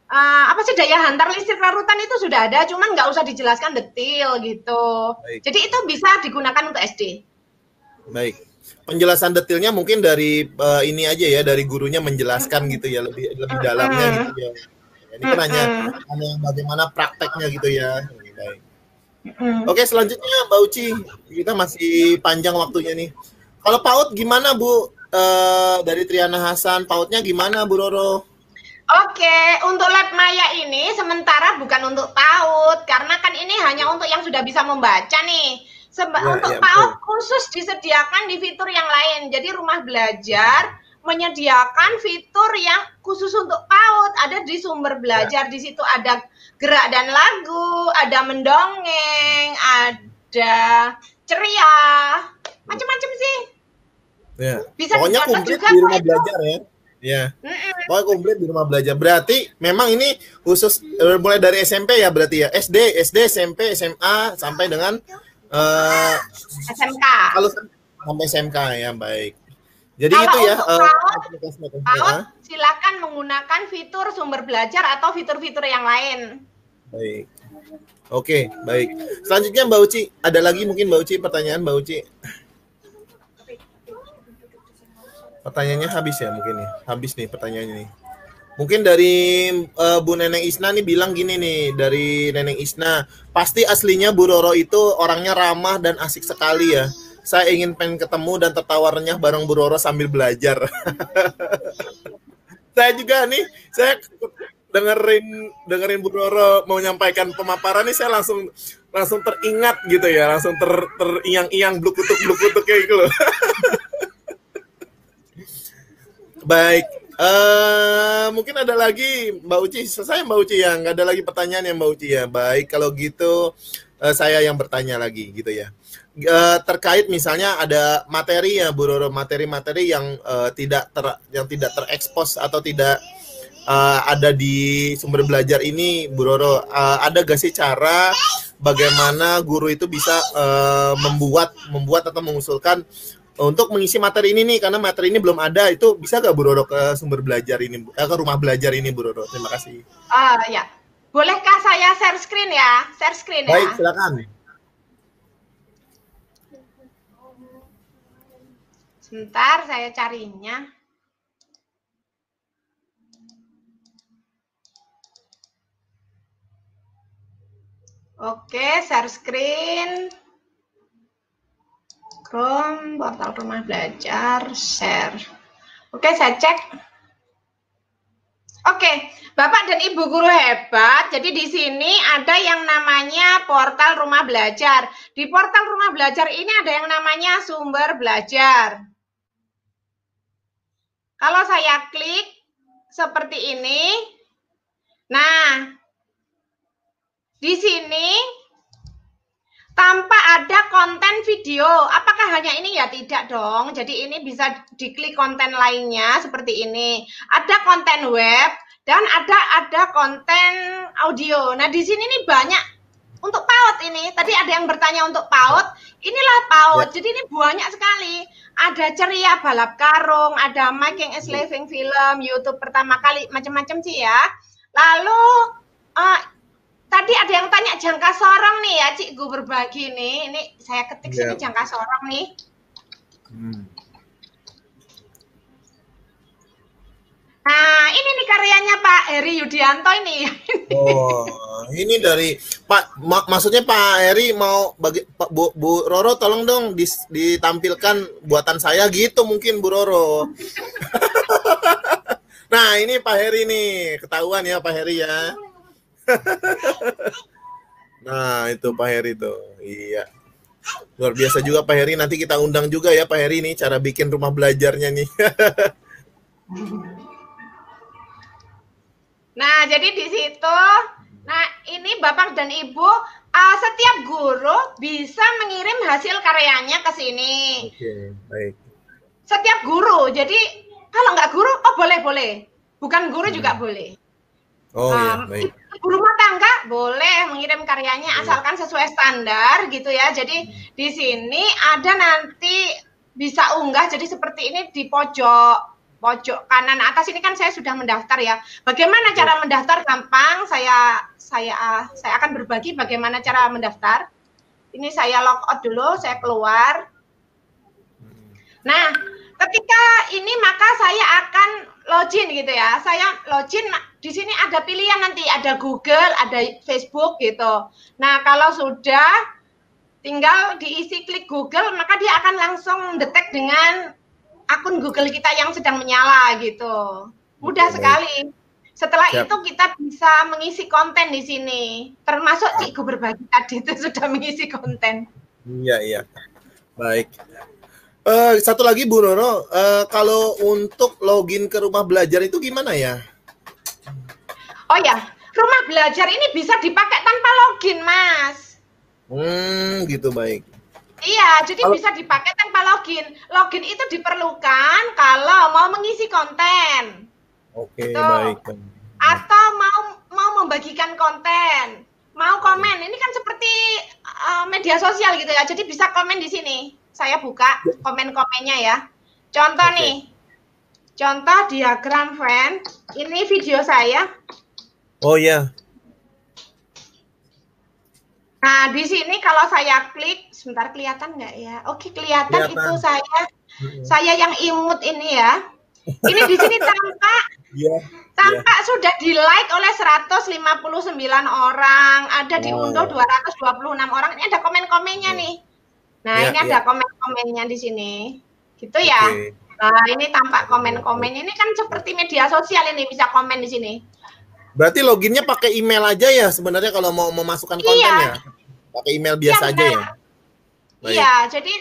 daya hantar listrik larutan itu sudah ada, cuman nggak usah dijelaskan detail gitu. Baik. Jadi itu bisa digunakan untuk SD. Baik. Penjelasan detailnya mungkin dari ini aja ya, dari gurunya menjelaskan gitu ya, lebih dalamnya gitu ya. Ini kan hanya bagaimana prakteknya gitu ya. Baik. Oke, selanjutnya Mbak Uci, kita masih panjang waktunya nih. Kalau PAUD gimana Bu? Dari Triana Hasan, PAUD-nya gimana Bu Roro? Oke, untuk lab Maya ini sementara bukan untuk PAUD, karena kan ini hanya untuk yang sudah bisa membaca nih. Untuk PAUD khusus disediakan di fitur yang lain. Jadi rumah belajar menyediakan fitur yang khusus untuk PAUD. Ada di sumber belajar, di situ ada gerak dan lagu, ada mendongeng, ada ceria, macam-macam sih. Ya. Bisa Pokoknya komplit juga di rumah belajar ya. Ya. Pokoknya komplit di rumah belajar. Berarti memang ini khusus mulai dari SMP ya berarti ya. SD, SMP, SMA sampai dengan SMK. Kalau sampai SMK ya, baik. Jadi kalau itu ya. PAUD silakan menggunakan fitur sumber belajar atau fitur-fitur yang lain. Baik. Oke, baik. Selanjutnya Mbak Uci, ada lagi mungkin Mbak Uci pertanyaan Mbak Uci? Pertanyaannya habis ya mungkin nih. Habis nih pertanyaannya nih. Mungkin dari Bu Neneng Isna nih bilang gini nih, dari Neneng Isna, pasti aslinya Bu Roro itu orangnya ramah dan asik sekali ya. Saya ingin pengen ketemu dan tertawa renyah bareng Bu Roro sambil belajar. Saya juga nih, saya dengerin Bu Roro mau menyampaikan pemaparan nih, saya langsung teringat gitu ya, langsung teringang-ingang bluk-kutuk kayak gitu loh. Baik, mungkin ada lagi Mbak Uci, selesai Mbak Uci ya, nggak ada lagi pertanyaan ya Mbak Uci ya. Baik, kalau gitu saya yang bertanya lagi gitu ya. Terkait misalnya ada materi ya Bu Roro, materi-materi yang tidak terekspos atau tidak ada di sumber belajar ini Bu Roro, ada gak sih cara bagaimana guru itu bisa membuat atau mengusulkan untuk mengisi materi ini nih, karena materi ini belum ada, itu bisa gak Bu Roro ke sumber belajar ini, ke rumah belajar ini Bu Roro? Terima kasih. Ya, bolehkah saya share screen ya? Share screen ya. Baik, silakan. Sebentar, saya carinya. Oke, share screen. Chrome, portal rumah belajar, share. Oke, saya cek. Oke, Bapak dan Ibu guru hebat. Jadi di sini ada yang namanya portal rumah belajar. Di portal rumah belajar ini ada yang namanya sumber belajar. Kalau saya klik seperti ini, nah, di sini tanpa ada konten video. Apakah hanya ini? Ya tidak dong. Jadi ini bisa diklik konten lainnya seperti ini. Ada konten web dan ada konten audio. Nah, di sini nih banyak untuk PAUD ini. Tadi ada yang bertanya untuk PAUD. Inilah PAUD. Jadi ini banyak sekali. Ada ceria balap karung, ada Making is Living film, YouTube pertama kali, macam-macam sih ya. Lalu tadi ada yang tanya jangka sorong nih ya, Cikgu berbagi nih. Ini saya ketik sini jangka sorong nih. Nah, ini nih karyanya Pak Heri Yudianto ini. Oh, ini dari Pak, maksudnya Pak Heri mau bagi Bu Roro, tolong dong ditampilkan buatan saya gitu mungkin Bu Roro. Nah, ini Pak Heri nih, ketahuan ya Pak Heri ya. Nah, itu Pak Heri tuh. Iya. Luar biasa juga Pak Heri, nanti kita undang juga ya Pak Heri nih cara bikin rumah belajarnya nih. Nah, jadi di situ, nah ini Bapak dan Ibu, setiap guru bisa mengirim hasil karyanya ke sini. Oke, baik. Setiap guru, jadi kalau nggak guru, oh boleh. Bukan guru juga boleh. Oh iya, baik. Ibu rumah tangga boleh mengirim karyanya asalkan sesuai standar gitu ya. Jadi di sini ada nanti bisa unggah, jadi seperti ini di pojok kanan atas ini kan saya sudah mendaftar ya. Bagaimana cara mendaftar? Gampang, saya akan berbagi bagaimana cara mendaftar. Ini saya log out dulu, saya keluar. Nah, ketika ini maka saya akan login gitu ya. Saya login, di sini ada pilihan nanti, ada Google, ada Facebook gitu. Nah, kalau sudah tinggal diisi klik Google, maka dia akan langsung detek dengan akun Google kita yang sedang menyala gitu. Mudah sekali. Setelah itu kita bisa mengisi konten di sini. Termasuk Cikgu berbagi tadi itu sudah mengisi konten. Iya. Baik. Satu lagi Bu Roro, kalau untuk login ke rumah belajar itu gimana ya? Oh ya, rumah belajar ini bisa dipakai tanpa login, Mas. Gitu baik. Iya, jadi bisa dipakai tanpa login. Login itu diperlukan kalau mau mengisi konten. Oke, Gitu. baik. Atau mau membagikan konten, mau komen. Ini kan seperti media sosial gitu ya. Jadi bisa komen di sini. Saya buka komen-komennya ya. Contoh nih. Contoh diagram Venn. Ini video saya. Oh ya. Nah, di sini kalau saya klik, sebentar kelihatan nggak ya? Oke, kelihatan. Itu saya yang imut ini ya. Ini di sini tampak sudah di-like oleh 159 orang, ada diunduh 226 orang. Ini ada komen-komennya nih. Nah, ini ada komen-komennya di sini. Gitu ya. Nah, ini tampak komen-komen. Ini kan seperti media sosial, ini bisa komen di sini. Berarti loginnya pakai email aja ya sebenarnya kalau mau memasukkan konten ya? Pakai email biasa aja ya? Iya, jadi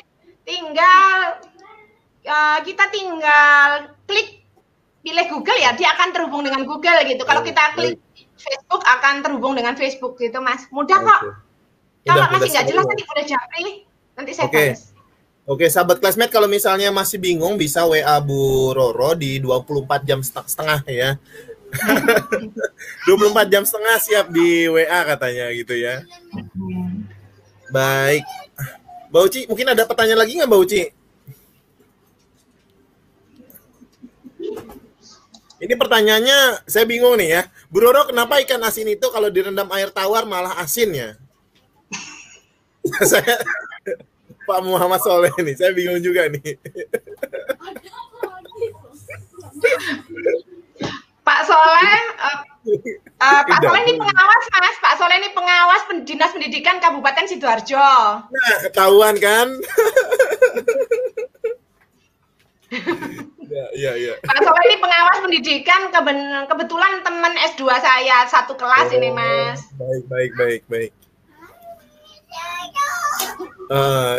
kita tinggal klik pilih Google ya, dia akan terhubung dengan Google gitu. Kalau kita klik Facebook akan terhubung dengan Facebook gitu, Mas. Mudah kok. Kalau masih nggak jelas nanti udah japri, nanti saya balas. Oke, sahabat classmate, kalau misalnya masih bingung bisa WA Bu Roro di 24 jam setengah ya. 24 jam setengah siap di WA katanya gitu ya. Baik. Mbak Uci, mungkin ada pertanyaan lagi nggak Mbak Uci? Ini pertanyaannya saya bingung nih ya. Bu Roro, kenapa ikan asin itu kalau direndam air tawar malah asin ya? Saya Pak Muhammad Soleh nih, saya bingung juga nih. Pak Soleh, Pak Soleh ini pengawas, Mas. Pak Soleh ini pengawas Dinas Pendidikan Kabupaten Sidoarjo. Nah, ketahuan kan? Ya. Pak Soleh ini pengawas pendidikan, kebetulan teman S2 saya satu kelas ini, Mas. Baik.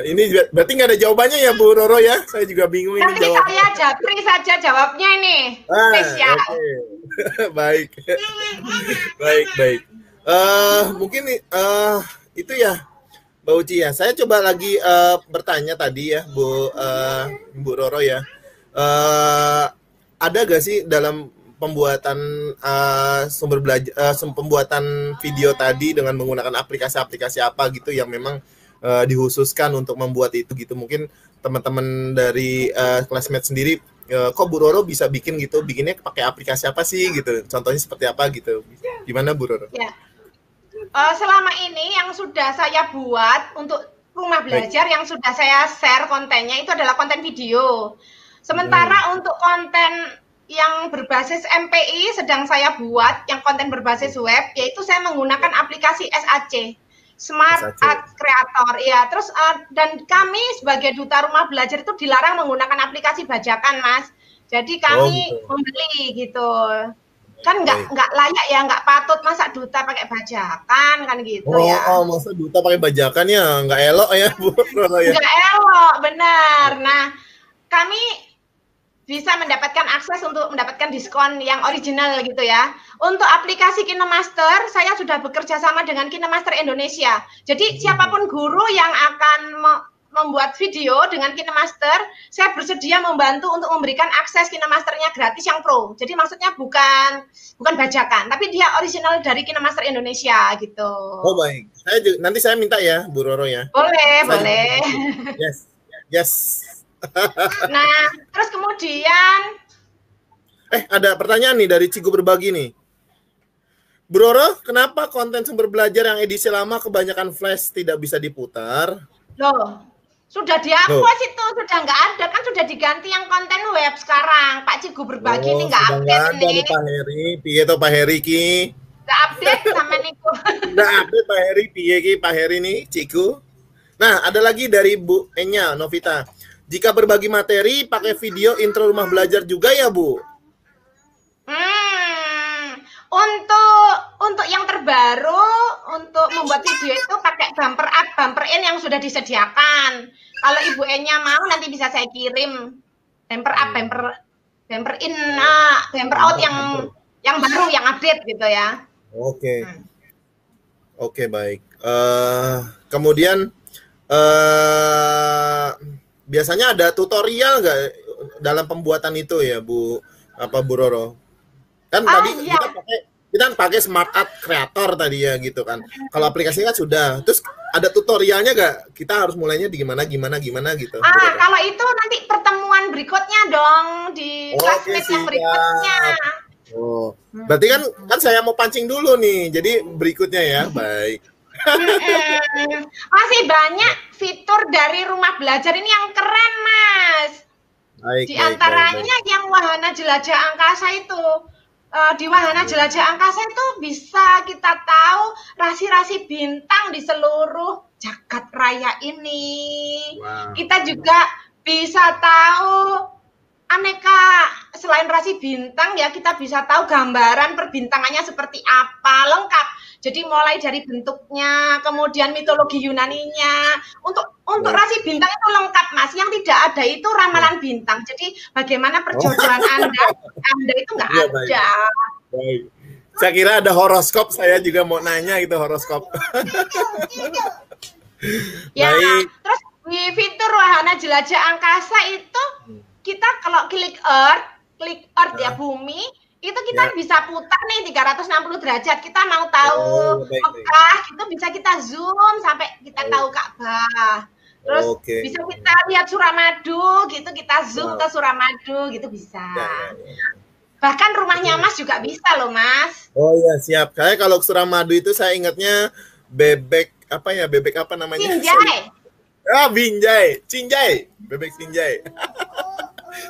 Ini berarti nggak ada jawabannya ya Bu Roro ya? Saya juga bingung ini jawabnya. Nanti saya japri saja jawabnya ini. Spesial. Baik. Mungkin itu ya Mbak Uci ya. Saya coba lagi bertanya tadi ya Bu Roro ya. Ada gak sih dalam pembuatan sumber belajar pembuatan video tadi dengan menggunakan aplikasi-aplikasi apa gitu yang memang dikhususkan untuk membuat itu gitu. Mungkin teman-teman dari classmate sendiri kok Bu Roro bisa bikinnya pakai aplikasi apa sih gitu, contohnya seperti apa gitu, gimana Bu Roro? Ya. Selama ini yang sudah saya buat untuk rumah belajar yang sudah saya share kontennya itu adalah konten video. Sementara untuk konten yang berbasis MPI sedang saya buat, yang konten berbasis web, yaitu saya menggunakan aplikasi SAC, Smart Art Creator. Ya, terus dan kami sebagai duta rumah belajar itu dilarang menggunakan aplikasi bajakan, Mas. Jadi kami membeli gitu. Kan nggak layak ya, nggak patut masa duta pakai bajakan kan gitu ya. Masa duta pakai bajakan ya, nggak elok ya Bu Roro ya. Nggak elok, benar. Nah, kami bisa mendapatkan akses untuk mendapatkan diskon yang original gitu ya. Untuk aplikasi KineMaster, saya sudah bekerja sama dengan KineMaster Indonesia. Jadi siapapun guru yang akan membuat video dengan KineMaster, saya bersedia membantu untuk memberikan akses KineMasternya gratis yang pro. Jadi maksudnya bukan bajakan, tapi dia original dari KineMaster Indonesia gitu. Oh baik, nanti saya minta ya Bu Roro ya. Boleh. Yes. Nah, terus kemudian ada pertanyaan nih dari Cigu Berbagi nih. Bu Roro, kenapa konten sumber belajar yang edisi lama kebanyakan flash tidak bisa diputar? Loh, sudah dihapus itu, sudah nggak ada kan, sudah diganti yang konten web sekarang. Pak Cigu Berbagi ini nggak update nih. Pak Heri, piye to Pak Heri ki? Nggak update sama niku. Nggak update Pak Heri, piye ki Pak Heri nih, Cigu? Nah, ada lagi dari Bu Enya Novita. Jika berbagi materi, pakai video intro rumah belajar juga ya, Bu? Untuk yang terbaru, untuk membuat video itu pakai bumper up, bumper in yang sudah disediakan. Kalau Ibu Enya mau nanti bisa saya kirim bumper up, bumper in, bumper out yang baru, yang update gitu ya. Oke. Oke, baik. Kemudian biasanya ada tutorial nggak dalam pembuatan itu ya, Bu Roro? Kan tadi iya. kita pakai Smart Art Creator tadi ya gitu kan. Kalau aplikasinya kan sudah. Terus ada tutorialnya nggak? Kita harus mulainya di gimana gitu. Kalau itu nanti pertemuan berikutnya dong di classmate yang berikutnya. Oh, berarti kan saya mau pancing dulu nih. Jadi berikutnya ya, baik. Masih banyak fitur dari rumah belajar ini yang keren, Mas. Di antaranya yang wahana jelajah angkasa itu. Di wahana jelajah angkasa itu bisa kita tahu rasi-rasi bintang di seluruh jagat raya ini. Wow. Kita juga bisa tahu aneka, selain rasi bintang ya, kita bisa tahu gambaran perbintangannya seperti apa, lengkap. Jadi mulai dari bentuknya, kemudian mitologi Yunaninya. Untuk rasi bintang itu lengkap, Mas. Yang tidak ada itu ramalan bintang. Jadi bagaimana perjodohan Anda itu nggak ada. Baik. Saya kira ada horoskop, saya juga mau nanya itu horoskop. Ya, terus di fitur wahana jelajah angkasa itu kita kalau klik Earth ya, bumi, itu kita bisa putar nih 360 derajat. Kita mau tahu Mekah, itu bisa kita zoom sampai kita tahu Ka'bah. Terus bisa kita lihat Suramadu gitu, kita zoom ke Suramadu gitu bisa. Bahkan rumahnya Mas juga bisa loh, Mas. Oh iya, siap. Kayak kalau Suramadu itu saya ingatnya bebek apa namanya? Binjai. Binjai, Cinjai, bebek Cinjai.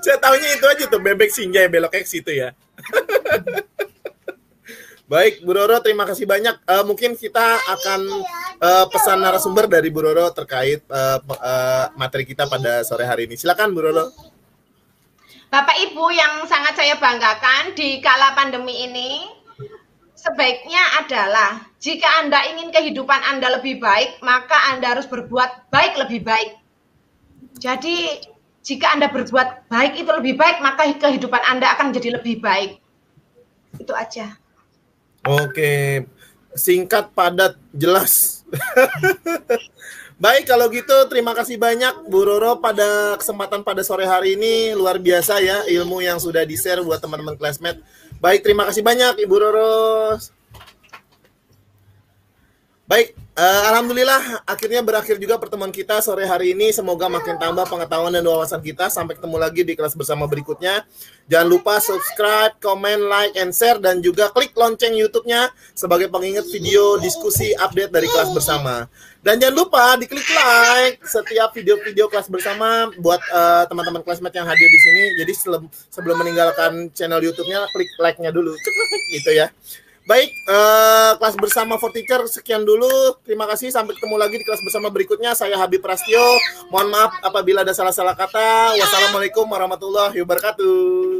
Saya tahunya itu aja tuh, bebek Sinjai beloknya ke situ ya. Baik, Bu Roro, terima kasih banyak. Mungkin kita akan pesan narasumber dari Bu Roro terkait materi kita pada sore hari ini. Silakan, Bu Roro. Bapak Ibu yang sangat saya banggakan di kala pandemi ini, sebaiknya adalah jika Anda ingin kehidupan Anda lebih baik, maka Anda harus berbuat baik lebih baik. Jadi jika Anda berbuat baik itu lebih baik, maka kehidupan Anda akan jadi lebih baik. Itu aja. Oke, singkat, padat, jelas. Baik, kalau gitu terima kasih banyak Bu Roro pada kesempatan pada sore hari ini. Luar biasa ya ilmu yang sudah di-share buat teman-teman classmate. Baik, terima kasih banyak Ibu Roro. Baik, alhamdulillah akhirnya berakhir juga pertemuan kita sore hari ini. Semoga makin tambah pengetahuan dan wawasan kita. Sampai ketemu lagi di kelas bersama berikutnya. Jangan lupa subscribe, komen, like, and share, dan juga klik lonceng YouTube-nya sebagai pengingat video diskusi update dari kelas bersama. Dan jangan lupa diklik like setiap video-video kelas bersama buat teman-teman classmate yang hadir di sini. Jadi sebelum meninggalkan channel YouTube-nya, klik like-nya dulu. Gitu ya. Baik, kelas bersama for teacher sekian dulu. Terima kasih, sampai ketemu lagi di kelas bersama berikutnya. Saya Habib Prasetyo. Mohon maaf apabila ada salah-salah kata. Wassalamualaikum warahmatullahi wabarakatuh.